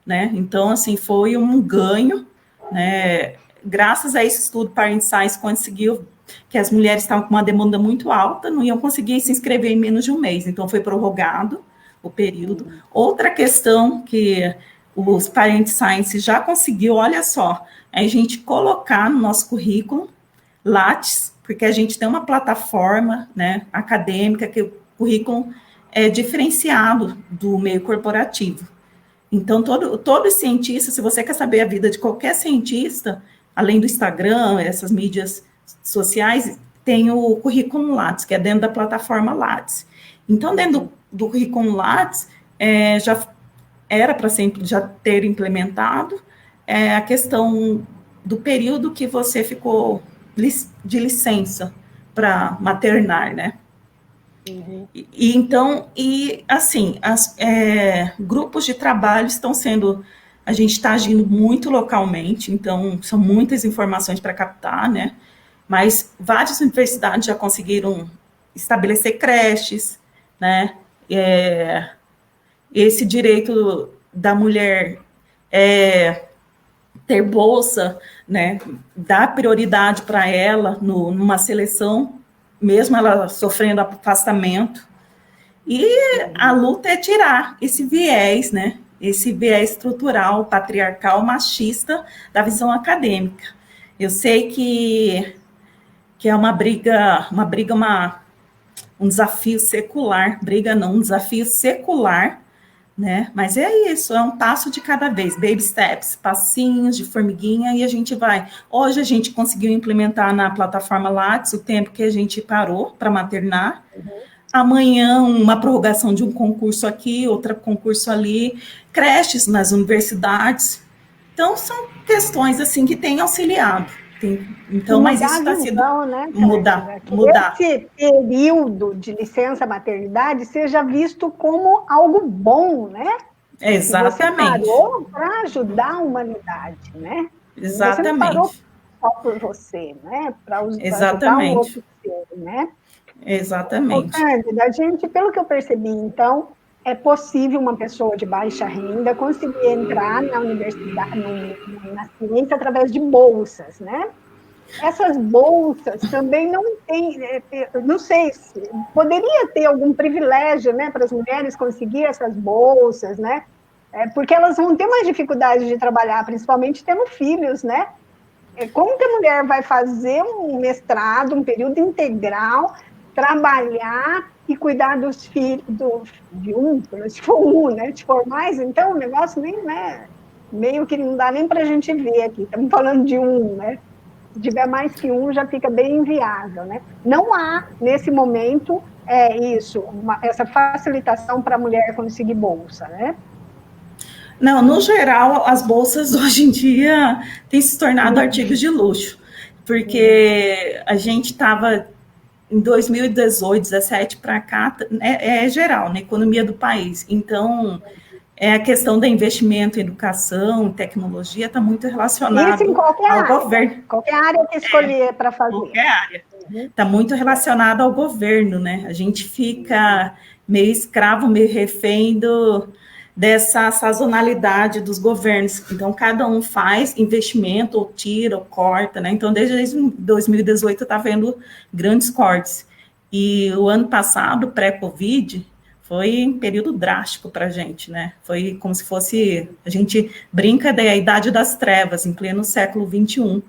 né? Então, assim, foi um ganho, né? Graças a esse estudo, Parent Science conseguiu que as mulheres estavam com uma demanda muito alta, não iam conseguir se inscrever em menos de um mês, então foi prorrogado o período. Outra questão que os Parent Science já conseguiu, olha só, é a gente colocar no nosso currículo Lattes, porque a gente tem uma plataforma, né, acadêmica, que o currículo é diferenciado do meio corporativo. Então, todo cientista, se você quer saber a vida de qualquer cientista, além do Instagram, essas mídias sociais, tem o currículo Lattes, que é dentro da plataforma Lattes. Então, dentro do currículo Lattes, já era para sempre já ter implementado a questão do período que você ficou de licença para maternar, né? Então, assim, grupos de trabalho estão sendo, a gente está agindo muito localmente, então são muitas informações para captar, né? Mas várias universidades já conseguiram estabelecer creches, né? Esse direito da mulher ter bolsa, né, dar prioridade para ela numa seleção, mesmo ela sofrendo afastamento. E a luta é tirar esse viés, né, esse viés estrutural, patriarcal, machista da visão acadêmica. Eu sei que é um desafio secular, um desafio secular, né? Mas é isso, é um passo de cada vez, baby steps, passinhos de formiguinha, e a gente vai. Hoje a gente conseguiu implementar na plataforma Lattes o tempo que a gente parou para maternar. Amanhã, uma prorrogação de um concurso aqui, outro concurso ali, creches nas universidades. Então, são questões assim que têm auxiliado. Então, mas isso está sendo mudar. Esse período de licença maternidade seja visto como algo bom, né? Exatamente. Você parou para ajudar a humanidade, né? Exatamente. Você não parou só por você, né? Para ajudar um outro ser, né? Exatamente. Cândida, gente, pelo que eu percebi, então, é possível uma pessoa de baixa renda conseguir entrar na universidade, na ciência, através de bolsas, né? Essas bolsas também não tem, não sei se poderia ter algum privilégio, né, para as mulheres conseguir essas bolsas, né? Porque elas vão ter mais dificuldade de trabalhar, principalmente tendo filhos, né? Como que a mulher vai fazer um mestrado, um período integral, trabalhar e cuidar dos filhos, se for um, né? Se for mais, então o negócio nem é, meio que não dá nem para a gente ver aqui, estamos falando de um, né? Se tiver mais que um, já fica bem inviável, né? Não há, nesse momento, essa facilitação para a mulher conseguir bolsa, né? Não, no geral, as bolsas hoje em dia têm se tornado artigos de luxo, porque a gente estava em 2018, 2017 para cá, é geral, na economia do país. Então, a questão do investimento em educação, tecnologia, está muito relacionado isso em qualquer ao área, governo. Qualquer área que escolher para fazer. Qualquer área. Está muito relacionado ao governo, né? A gente fica meio escravo, meio refém dessa sazonalidade dos governos. Então, cada um faz investimento, ou tira, ou corta, né? Então, desde 2018, está vendo grandes cortes. E o ano passado, pré-Covid, Foi um período drástico para a gente, né? Foi como se fosse, a gente brinca da idade das trevas, em pleno século XXI,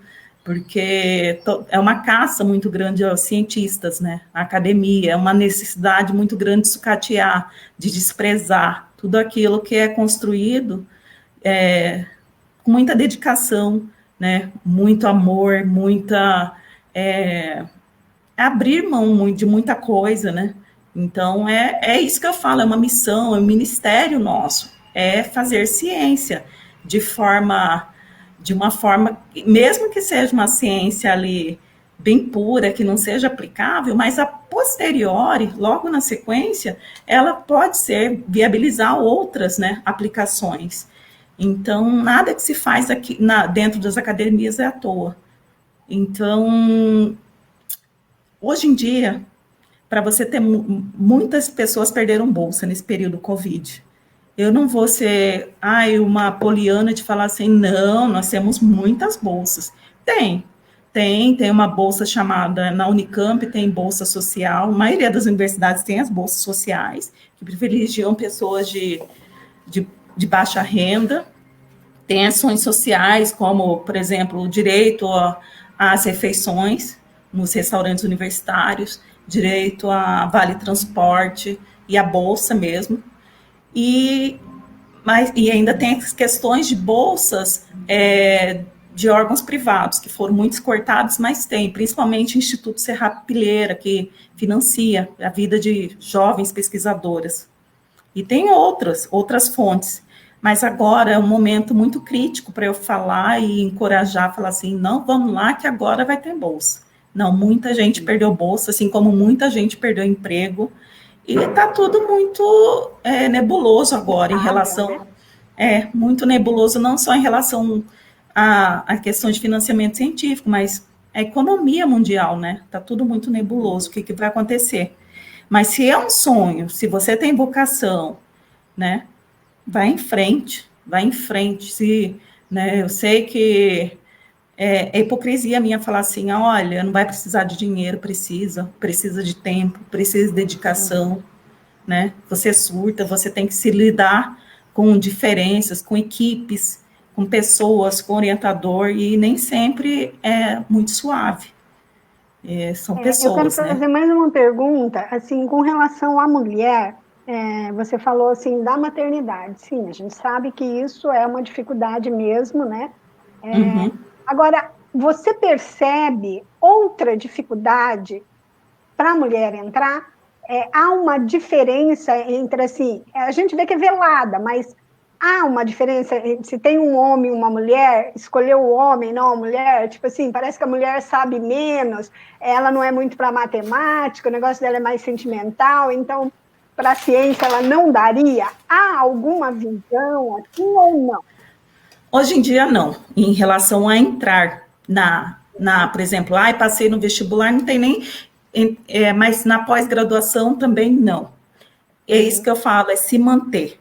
porque é uma caça muito grande aos cientistas, né? A academia, é uma necessidade muito grande de sucatear, de desprezar tudo aquilo que é construído com muita dedicação, né? Muito amor, muita abrir mão de muita coisa, né? Então, é isso que eu falo, é uma missão, é um ministério nosso, é fazer ciência de uma forma, mesmo que seja uma ciência ali bem pura, que não seja aplicável, mas a posteriori, logo na sequência, ela pode viabilizar outras, né, aplicações. Então, nada que se faz aqui dentro das academias é à toa. Então, hoje em dia, para você ter muitas pessoas perderam bolsa nesse período Covid. Eu não vou ser uma poliana de falar assim, não, nós temos muitas bolsas. Tem uma bolsa chamada, na Unicamp tem bolsa social, a maioria das universidades tem as bolsas sociais, que privilegiam pessoas de baixa renda. Tem ações sociais, como, por exemplo, o direito às refeições nos restaurantes universitários, direito a vale transporte e a bolsa mesmo. E ainda tem as questões de bolsas de órgãos privados, que foram muito cortados, mas tem, principalmente o Instituto Serra Pilheira, que financia a vida de jovens pesquisadoras. E tem outras fontes. Mas agora é um momento muito crítico para eu falar e encorajar, falar assim, não, vamos lá que agora vai ter bolsa. Não, muita gente perdeu bolsa, assim como muita gente perdeu emprego, e está tudo muito nebuloso agora em relação... muito nebuloso, não só em relação à questão de financiamento científico, mas a economia mundial, né? Está tudo muito nebuloso, o que vai acontecer. Mas se é um sonho, se você tem vocação, né? Vai em frente. Né, eu sei que é hipocrisia minha falar assim, olha, não vai precisar de dinheiro, precisa de tempo, precisa de dedicação, né? Você surta, você tem que se lidar com diferenças, com equipes, com pessoas, com orientador, e nem sempre é muito suave. São pessoas, eu quero fazer mais uma pergunta, assim, com relação à mulher. Você falou assim da maternidade. Sim, a gente sabe que isso é uma dificuldade mesmo, né? Agora, você percebe outra dificuldade para a mulher entrar? Há uma diferença entre, assim, a gente vê que é velada, mas há uma diferença se tem um homem e uma mulher, escolher o homem, não a mulher, tipo assim, parece que a mulher sabe menos, ela não é muito para matemática, o negócio dela é mais sentimental, então para a ciência ela não daria? Há alguma visão assim ou não? Hoje em dia, não. Em relação a entrar por exemplo, passei no vestibular, não tem nem... mas na pós-graduação também não. É isso que eu falo, é se manter.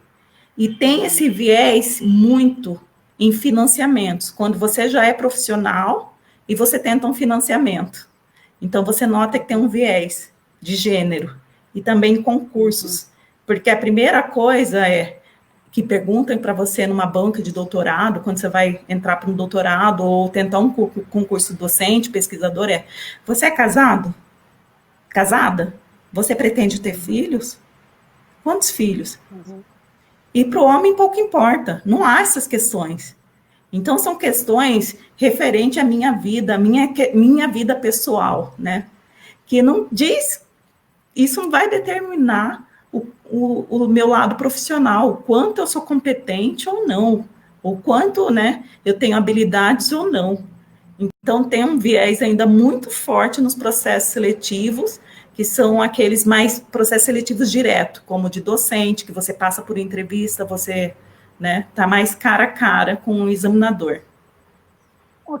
E tem esse viés muito em financiamentos, quando você já é profissional e você tenta um financiamento. Então, você nota que tem um viés de gênero. E também concursos. Porque a primeira coisa que perguntem para você numa banca de doutorado, quando você vai entrar para um doutorado ou tentar um concurso docente, pesquisador, você é casado? Casada? Você pretende ter filhos? Quantos filhos? E para o homem pouco importa, não há essas questões. Então, são questões referentes à minha vida, minha vida pessoal, né? Que não diz, isso não vai determinar o meu lado profissional, o quanto eu sou competente ou não, o quanto, né, eu tenho habilidades ou não. Então, tem um viés ainda muito forte nos processos seletivos, que são aqueles mais processos seletivos direto, como de docente, que você passa por entrevista, você, né, tá mais cara a cara com o examinador.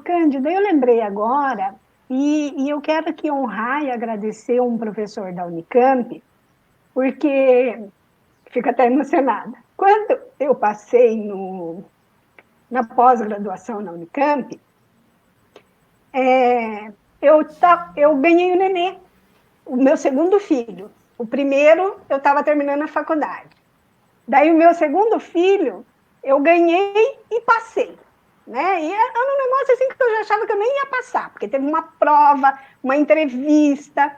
Cândida, eu lembrei agora, e eu quero aqui honrar e agradecer um professor da Unicamp, porque fico até emocionada. Quando eu passei na pós-graduação na Unicamp, eu ganhei o nenê, o meu segundo filho. O primeiro, eu estava terminando a faculdade. Daí o meu segundo filho, eu ganhei e passei. Né? E era um negócio assim que eu já achava que eu nem ia passar, porque teve uma prova, uma entrevista,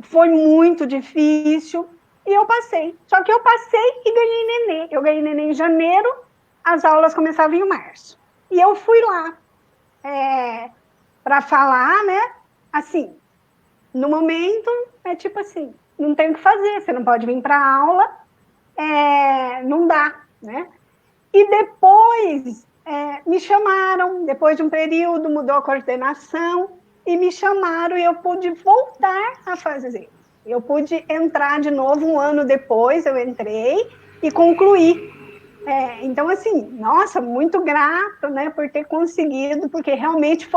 foi muito difícil, e eu passei. Só que eu passei e ganhei nenê. Eu ganhei nenê em janeiro, as aulas começavam em março. E eu fui lá para falar, né? Assim, no momento, é tipo assim, não tem o que fazer, você não pode vir para a aula, não dá, né? E depois me chamaram, depois de um período, mudou a coordenação, e me chamaram e eu pude voltar a fazer. Eu pude entrar de novo um ano depois, eu entrei e concluí. Então, assim, nossa, muito grato, né, por ter conseguido, porque realmente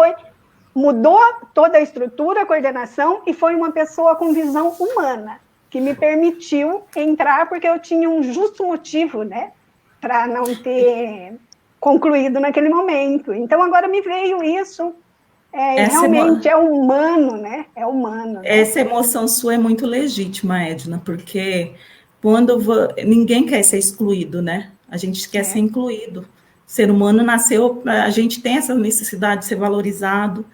mudou toda a estrutura, a coordenação, e foi uma pessoa com visão humana, que me permitiu entrar, porque eu tinha um justo motivo, né, para não ter concluído naquele momento. Então, agora me veio isso, realmente é humano, né? É humano. Né? Essa emoção sua é muito legítima, Edna, porque ninguém quer ser excluído, né? A gente quer ser incluído. O ser humano nasceu, a gente tem essa necessidade de ser valorizado,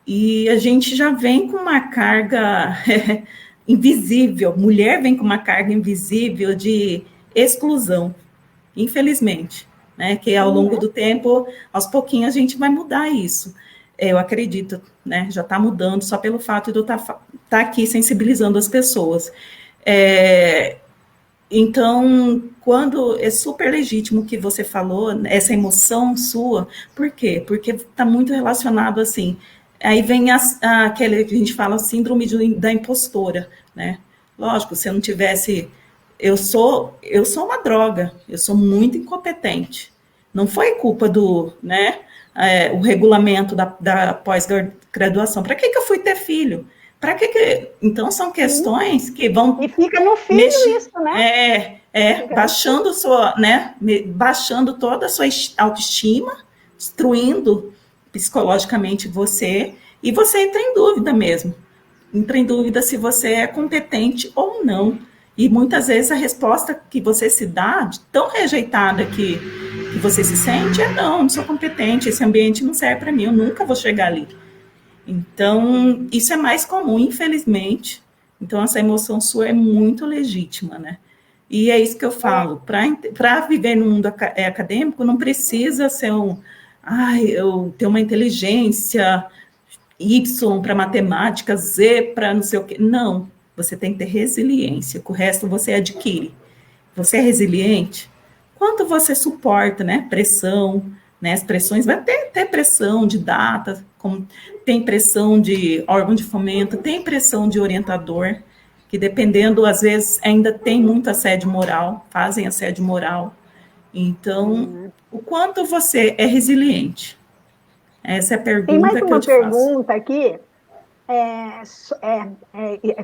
e a gente já vem com uma carga invisível, mulher vem com uma carga invisível de exclusão, infelizmente, né? Que ao longo do tempo, aos pouquinhos, a gente vai mudar isso. Eu acredito, né? Já está mudando só pelo fato de eu estar aqui sensibilizando as pessoas. Então, quando é super legítimo o que você falou, essa emoção sua, por quê? Porque está muito relacionado assim. Aí vem aquele que a gente fala síndrome da impostora, né? Lógico, se eu não tivesse. Eu sou uma droga, eu sou muito incompetente. Não foi culpa do, né? O regulamento da pós-graduação. Para que eu fui ter filho? Para que. Então, são questões que vão. E fica no filho isso, né? Baixando baixando toda a sua autoestima, destruindo psicologicamente você, e você entra em dúvida mesmo. Entra em dúvida se você é competente ou não. E muitas vezes a resposta que você se dá, de tão rejeitada que você se sente, não sou competente, esse ambiente não serve para mim, eu nunca vou chegar ali. Então, isso é mais comum, infelizmente. Então, essa emoção sua é muito legítima, né? E é isso que eu falo, para viver no mundo acadêmico, não precisa ser eu ter uma inteligência Y para matemática, Z para não sei o quê. Não, você tem que ter resiliência, que o resto você adquire. Você é resiliente? Quanto você suporta, né? Pressão, né? As pressões, vai ter pressão de data, como tem pressão de órgão de fomento, tem pressão de orientador, que dependendo, às vezes, ainda tem muito assédio moral, fazem assédio moral. Então, o quanto você é resiliente? Essa é a pergunta que eu te faço. Tem mais uma pergunta aqui.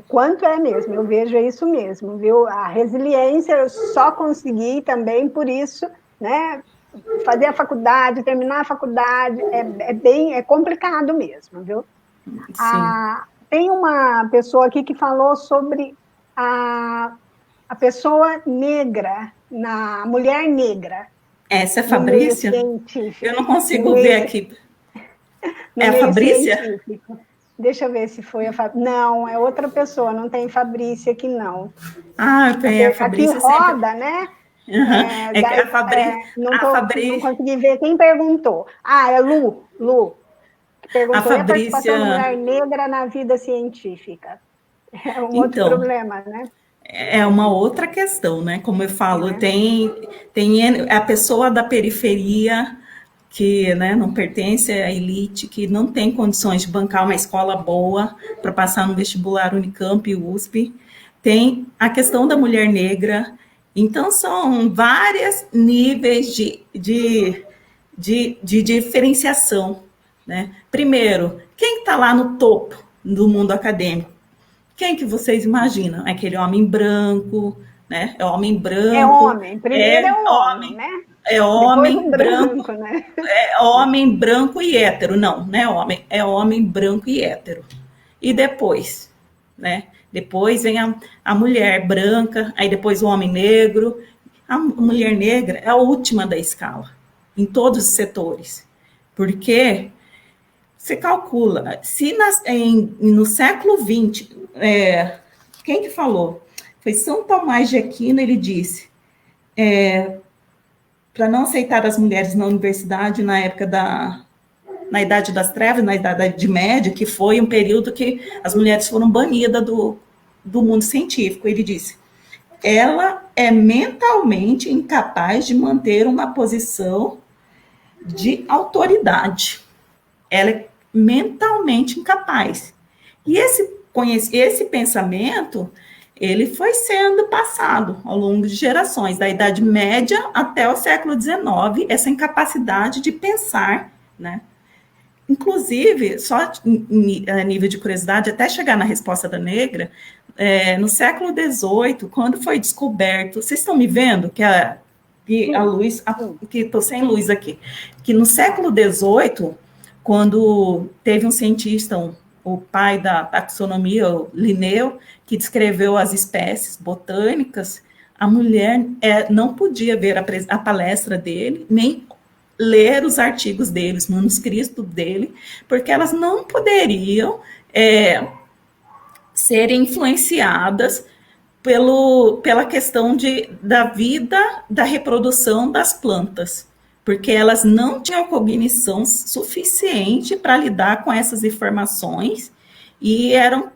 Quanto é mesmo, eu vejo isso mesmo, viu? A resiliência eu só consegui também por isso, né? Fazer a faculdade, terminar a faculdade, é complicado mesmo, viu? Tem uma pessoa aqui que falou sobre a pessoa negra, a mulher negra. Essa é a Fabrícia? Eu não consigo ver aqui. É a Fabrícia? Científico. Deixa eu ver se foi a Fabrícia. Não, é outra pessoa, não tem Fabrícia aqui, não. Tem a Fabrícia. Aqui roda, sempre... né? Que a Fabrícia... Não consegui ver quem perguntou. É Lu. Que perguntou, a Fabrícia... a participação da mulher negra na vida científica. É outro problema, né? É uma outra questão, né? Como eu falo, tem a pessoa da periferia que, né, não pertence à elite, que não tem condições de bancar uma escola boa para passar no vestibular Unicamp e USP. Tem a questão da mulher negra. Então, são vários níveis de diferenciação, né? Primeiro, quem está lá no topo do mundo acadêmico? Quem que vocês imaginam? Aquele homem branco, né? É homem branco. É homem. Primeiro é o homem, né? É homem branco, né? É homem branco e hétero. Não é homem. É homem branco e hétero. E depois? né? Depois vem a mulher branca, aí depois o homem negro. A mulher negra é a última da escala, em todos os setores. Porque você calcula, se no século XX, quem que falou? Foi São Tomás de Aquino, ele disse, para não aceitar as mulheres na universidade na época na Idade das Trevas, na Idade Média, que foi um período que as mulheres foram banidas do mundo científico. Ele disse, ela é mentalmente incapaz de manter uma posição de autoridade. Ela é mentalmente incapaz. E esse pensamento, ele foi sendo passado ao longo de gerações, da Idade Média até o século XIX, essa incapacidade de pensar, né? Inclusive, só a nível de curiosidade, até chegar na resposta da negra, no século XVIII, quando foi descoberto, vocês estão me vendo que a luz, que estou sem luz aqui, que no século XVIII, quando teve um cientista, o pai da taxonomia, o Linneu, que descreveu as espécies botânicas, a mulher não podia ver a palestra dele, nem ler os artigos dele, os manuscritos dele, porque elas não poderiam serem influenciadas pela questão da vida, da reprodução das plantas, porque elas não tinham cognição suficiente para lidar com essas informações e eram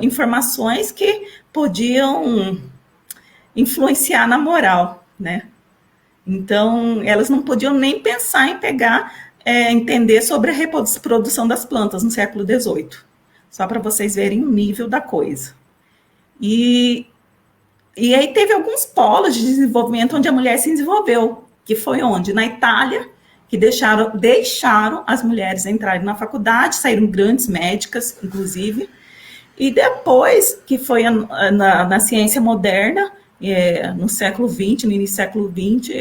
informações que podiam influenciar na moral, né? Então, elas não podiam nem pensar em entender sobre a reprodução das plantas no século XVIII. Só para vocês verem o nível da coisa. E aí teve alguns polos de desenvolvimento onde a mulher se desenvolveu, que foi onde? Na Itália, que deixaram as mulheres entrarem na faculdade, saíram grandes médicas, inclusive, e depois, que foi na ciência moderna, no século XX, no início do século XX,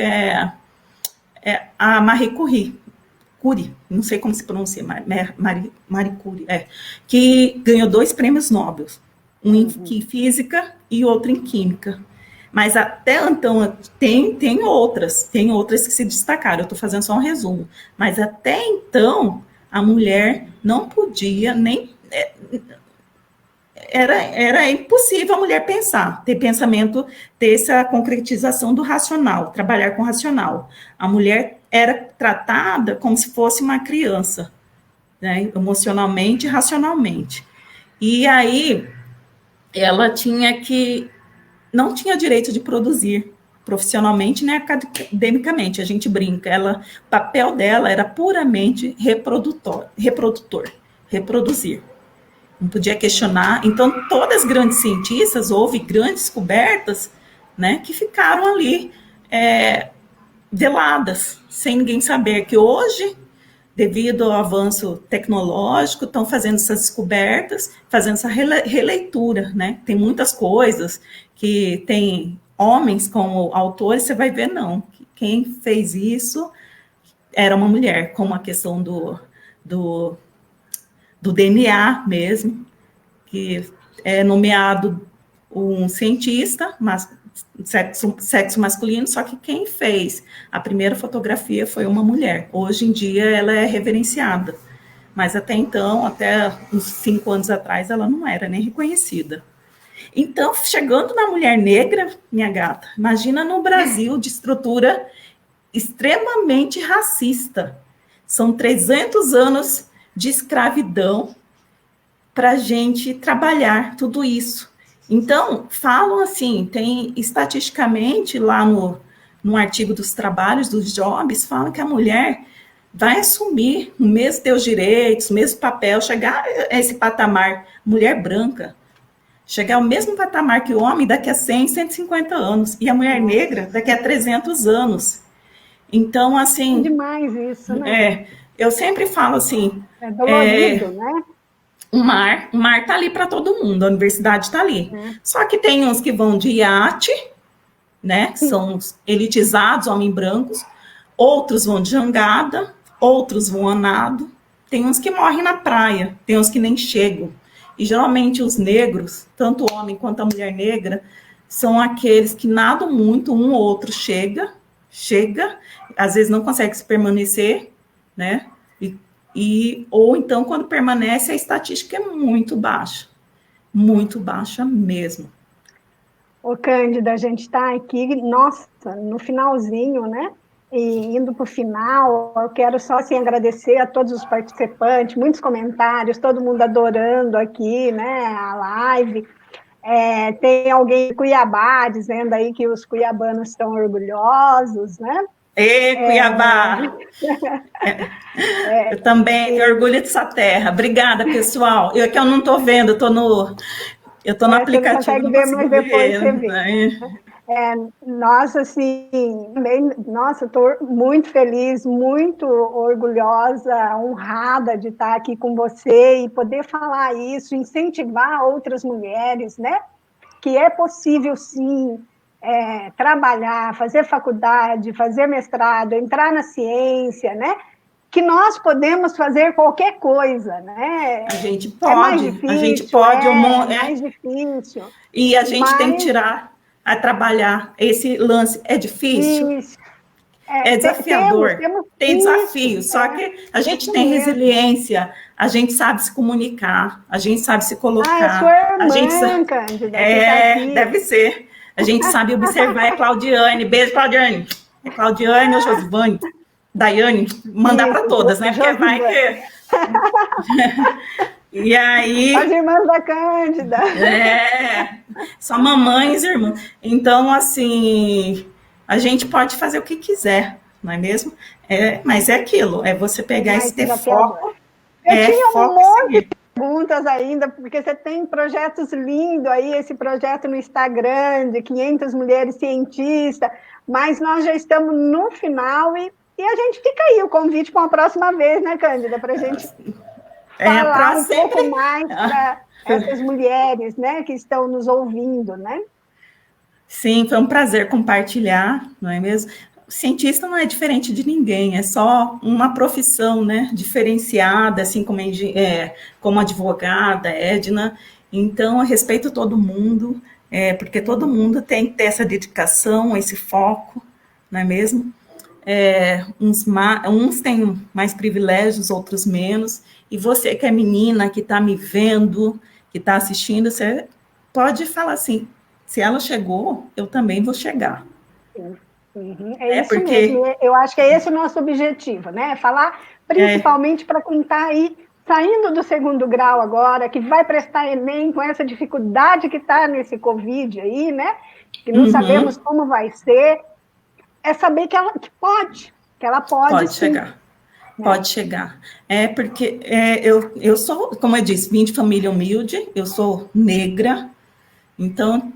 a Marie Curie, não sei como se pronuncia, Marie Curie, que ganhou 2 prêmios Nobel, um em física e outro em química. Mas até então, tem outras que se destacaram, eu estou fazendo só um resumo, mas até então, a mulher não podia nem... Era impossível a mulher pensar, ter essa concretização do racional, trabalhar com o racional. A mulher era tratada como se fosse uma criança, né, emocionalmente e racionalmente. E aí, ela não tinha direito de produzir profissionalmente nem academicamente, a gente brinca. O papel dela era puramente reprodutor, reproduzir. Não podia questionar. Então, todas as grandes cientistas, houve grandes descobertas, né, que ficaram ali veladas, sem ninguém saber, que hoje, devido ao avanço tecnológico, estão fazendo essas descobertas, fazendo essa releitura, né? Tem muitas coisas que tem homens como autores, você vai ver, não. Quem fez isso era uma mulher, como a questão do DNA mesmo, que é nomeado um cientista, sexo masculino, só que quem fez a primeira fotografia foi uma mulher. Hoje em dia ela é reverenciada, mas até então, até uns 5 anos atrás, ela não era nem reconhecida. Então, chegando na mulher negra, minha gata, imagina no Brasil, de estrutura extremamente racista. São 300 anos de escravidão para a gente trabalhar tudo isso. Então, falam assim, tem estatisticamente lá no artigo dos trabalhos, dos jobs, falam que a mulher vai assumir o mesmo teus direitos, o mesmo papel, chegar a esse patamar, mulher branca, chegar ao mesmo patamar que o homem daqui a 100, 150 anos, e a mulher negra daqui a 300 anos. Então, assim... É demais isso, né? Eu sempre falo assim... É dolorido, né? O mar está ali para todo mundo, a universidade está ali. Só que tem uns que vão de iate, né? Que são os elitizados, homens brancos. Outros vão de jangada, outros vão a nado. Tem uns que morrem na praia, tem uns que nem chegam. E geralmente os negros, tanto o homem quanto a mulher negra, são aqueles que nadam muito, um ou outro chega, às vezes não consegue se permanecer, né? Ou então, quando permanece, a estatística é muito baixa mesmo. Ô, Cândida, a gente está aqui, nossa, no finalzinho, né? E indo para o final, eu quero só assim, agradecer a todos os participantes, muitos comentários, todo mundo adorando aqui, né, a live. Tem alguém de Cuiabá dizendo aí que os cuiabanos estão orgulhosos, né? Cuiabá! Eu também tenho orgulho dessa terra. Obrigada, pessoal. Eu não estou vendo, eu estou no aplicativo. Você não consegue ver, mas depois você vê. Nossa, assim, nossa, estou muito feliz, muito orgulhosa, honrada de estar aqui com você e poder falar isso, incentivar outras mulheres, né? Que é possível, sim, trabalhar, fazer faculdade, fazer mestrado, entrar na ciência, né? Que nós podemos fazer qualquer coisa, né? A gente pode, é mais difícil, mais difícil. E a gente tem que tirar a trabalhar esse lance. É difícil? Isso. É desafiador. Tem desafios, só que a gente tem resiliência, a gente sabe se comunicar, a gente sabe se colocar. É sua irmã, Cândida. Deve ser. A gente sabe observar. É Claudiane. Beijo, Claudiane. É Claudiane ou Josivane? Daiane, mandar para todas, né? Porque vai que... E aí... As irmãs da Cândida. Só mamães e irmãs. Então, assim, a gente pode fazer o que quiser, não é mesmo? Mas é aquilo, é você pegar esse foco. Eu tinha um monte de perguntas ainda, porque você tem projetos lindos aí, esse projeto no Instagram de 500 mulheres cientistas, mas nós já estamos no final e a gente fica aí, o convite para uma próxima vez, né, Cândida? Para a gente falar pouco mais para essas mulheres, né, que estão nos ouvindo, né? Sim, foi um prazer compartilhar, não é mesmo? O cientista não é diferente de ninguém, é só uma profissão, né, diferenciada, assim como advogada, Edna. Então, eu respeito todo mundo, porque todo mundo tem que ter essa dedicação, esse foco, não é mesmo? Uns têm mais privilégios, outros menos, e você que é menina, que está me vendo, que está assistindo, você pode falar assim, se ela chegou, eu também vou chegar. Uhum. Isso mesmo, eu acho que é esse o nosso objetivo, né? Falar principalmente para quem está aí, saindo do segundo grau agora, que vai prestar Enem com essa dificuldade que está nesse Covid aí, né? Que não sabemos como vai ser, é saber que ela pode chegar. Pode chegar. Porque eu sou, como eu disse, vim de família humilde, eu sou negra, então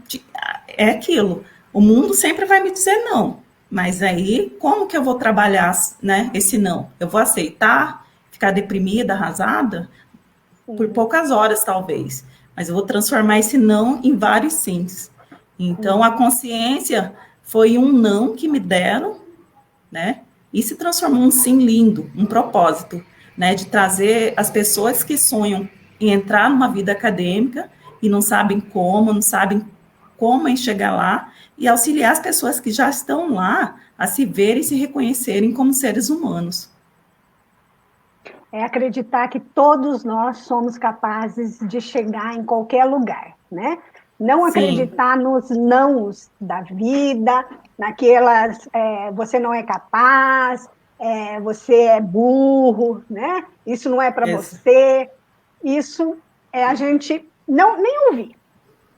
é aquilo. O mundo sempre vai me dizer não, mas aí como que eu vou trabalhar, né, esse não? Eu vou aceitar, ficar deprimida, arrasada? Por poucas horas, talvez, mas eu vou transformar esse não em vários sims. Então, a consciência foi um não que me deram, né? E se transformou um sim lindo, um propósito, né? De trazer as pessoas que sonham em entrar numa vida acadêmica e não sabem como chegar lá, e auxiliar as pessoas que já estão lá a se verem e se reconhecerem como seres humanos. É acreditar que todos nós somos capazes de chegar em qualquer lugar, né? Não acreditar nos nãos da vida, naquelas, você não é capaz, você é burro, né? Isso não é para você. Isso é a gente nem ouvir.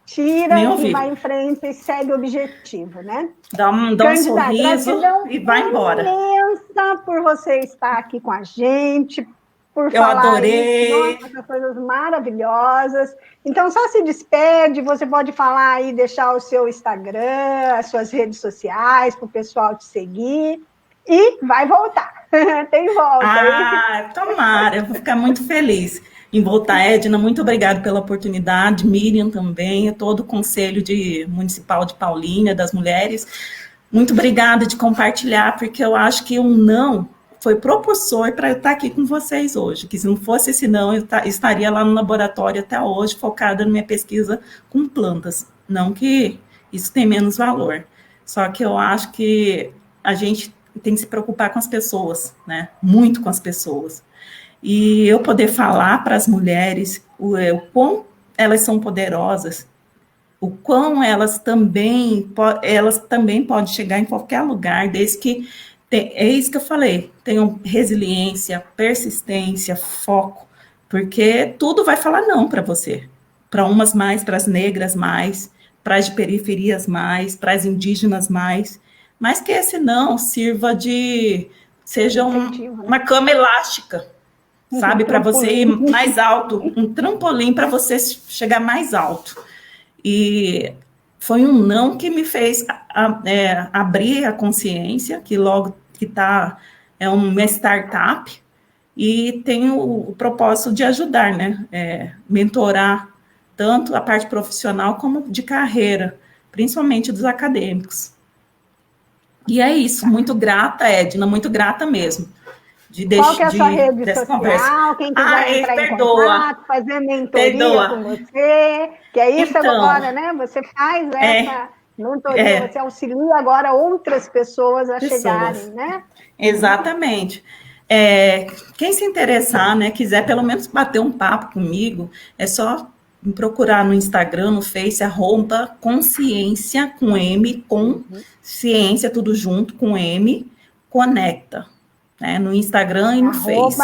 Tira e vai em frente e segue o objetivo, né? Dá um sorriso e vai embora. Imensa por você estar aqui com a gente, por falar. Eu adorei. Essas coisas maravilhosas. Então, só se despede, você pode falar aí, deixar o seu Instagram, as suas redes sociais, para o pessoal te seguir, e vai voltar. Tem volta. Tomara, eu vou ficar muito feliz em voltar. Edna, muito obrigada pela oportunidade, Miriam também, todo o Conselho Municipal de Paulínia, das mulheres. Muito obrigada de compartilhar, porque eu acho que um não foi propulsor para eu estar aqui com vocês hoje, que se não fosse esse não, eu estaria lá no laboratório até hoje, focada na minha pesquisa com plantas. Não que isso tem menos valor, só que eu acho que a gente tem que se preocupar com as pessoas, né? Muito com as pessoas. E eu poder falar para as mulheres o quão elas são poderosas, o quão elas também podem chegar em qualquer lugar, desde que, é isso que eu falei, tenham resiliência, persistência, foco, porque tudo vai falar não para você, para umas mais, para as negras mais, para as de periferias mais, para as indígenas mais, mas que esse não sirva seja uma cama elástica, sabe, para você ir mais alto, um trampolim para você chegar mais alto. E foi um não que me fez abrir a consciência, que logo que é uma startup, e tenho o propósito de ajudar, né? Mentorar tanto a parte profissional como de carreira, principalmente dos acadêmicos. E é isso, muito grata, Edna, muito grata mesmo. Qual que é a sua rede social? Conversa. Quem quiser entrar em contato, fazer mentoria com você, que é isso então, agora, né? Você faz essa mentoria, você auxilia agora outras pessoas a chegarem, né? Exatamente. Quem se interessar, né, quiser pelo menos bater um papo comigo, é só me procurar no Instagram, no Face, @consciência, com M, com ciência, tudo junto, com M, conecta. Né, no Instagram e no Face.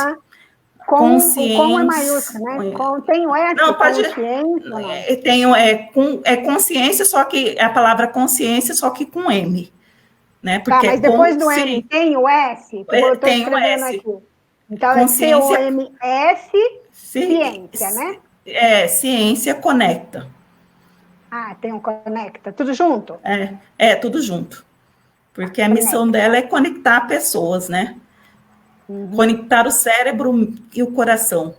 Com é maiúsculo, né? Tem o S, não, pode, consciência. Consciência, só que a palavra consciência, só que com M. Né? Porque mas depois do M tem o S? Eu estou escrevendo aqui. Então consciência, é COMS, ciência, né? Ciência conecta. Tem um conecta. Tudo junto? Tudo junto. Porque a missão dela é conectar pessoas, né? Conectar o cérebro e o coração.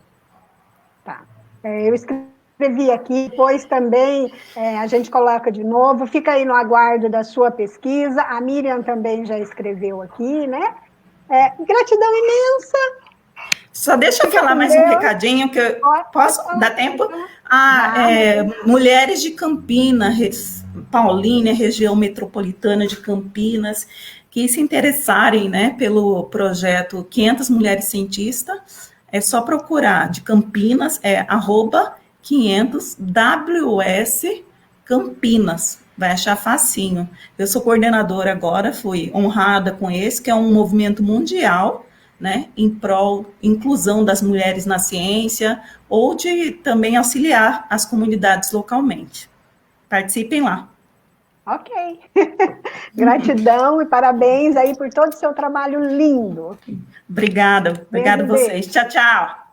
Tá. Eu escrevi aqui, depois também a gente coloca de novo, fica aí no aguardo da sua pesquisa, a Miriam também já escreveu aqui, né? Gratidão imensa. Só deixa eu falar mais um recadinho, que posso dar tempo? Mulheres de Campinas, Paulínia, região metropolitana de Campinas, que se interessarem, né, pelo projeto 500 Mulheres Cientistas, é só procurar de Campinas, @500WS Campinas, vai achar facinho. Eu sou coordenadora agora, fui honrada com esse, que é um movimento mundial, né, em prol inclusão das mulheres na ciência, ou de também auxiliar as comunidades localmente. Participem lá. Ok. Gratidão e parabéns aí por todo o seu trabalho lindo. Obrigada a vocês. Tchau, tchau.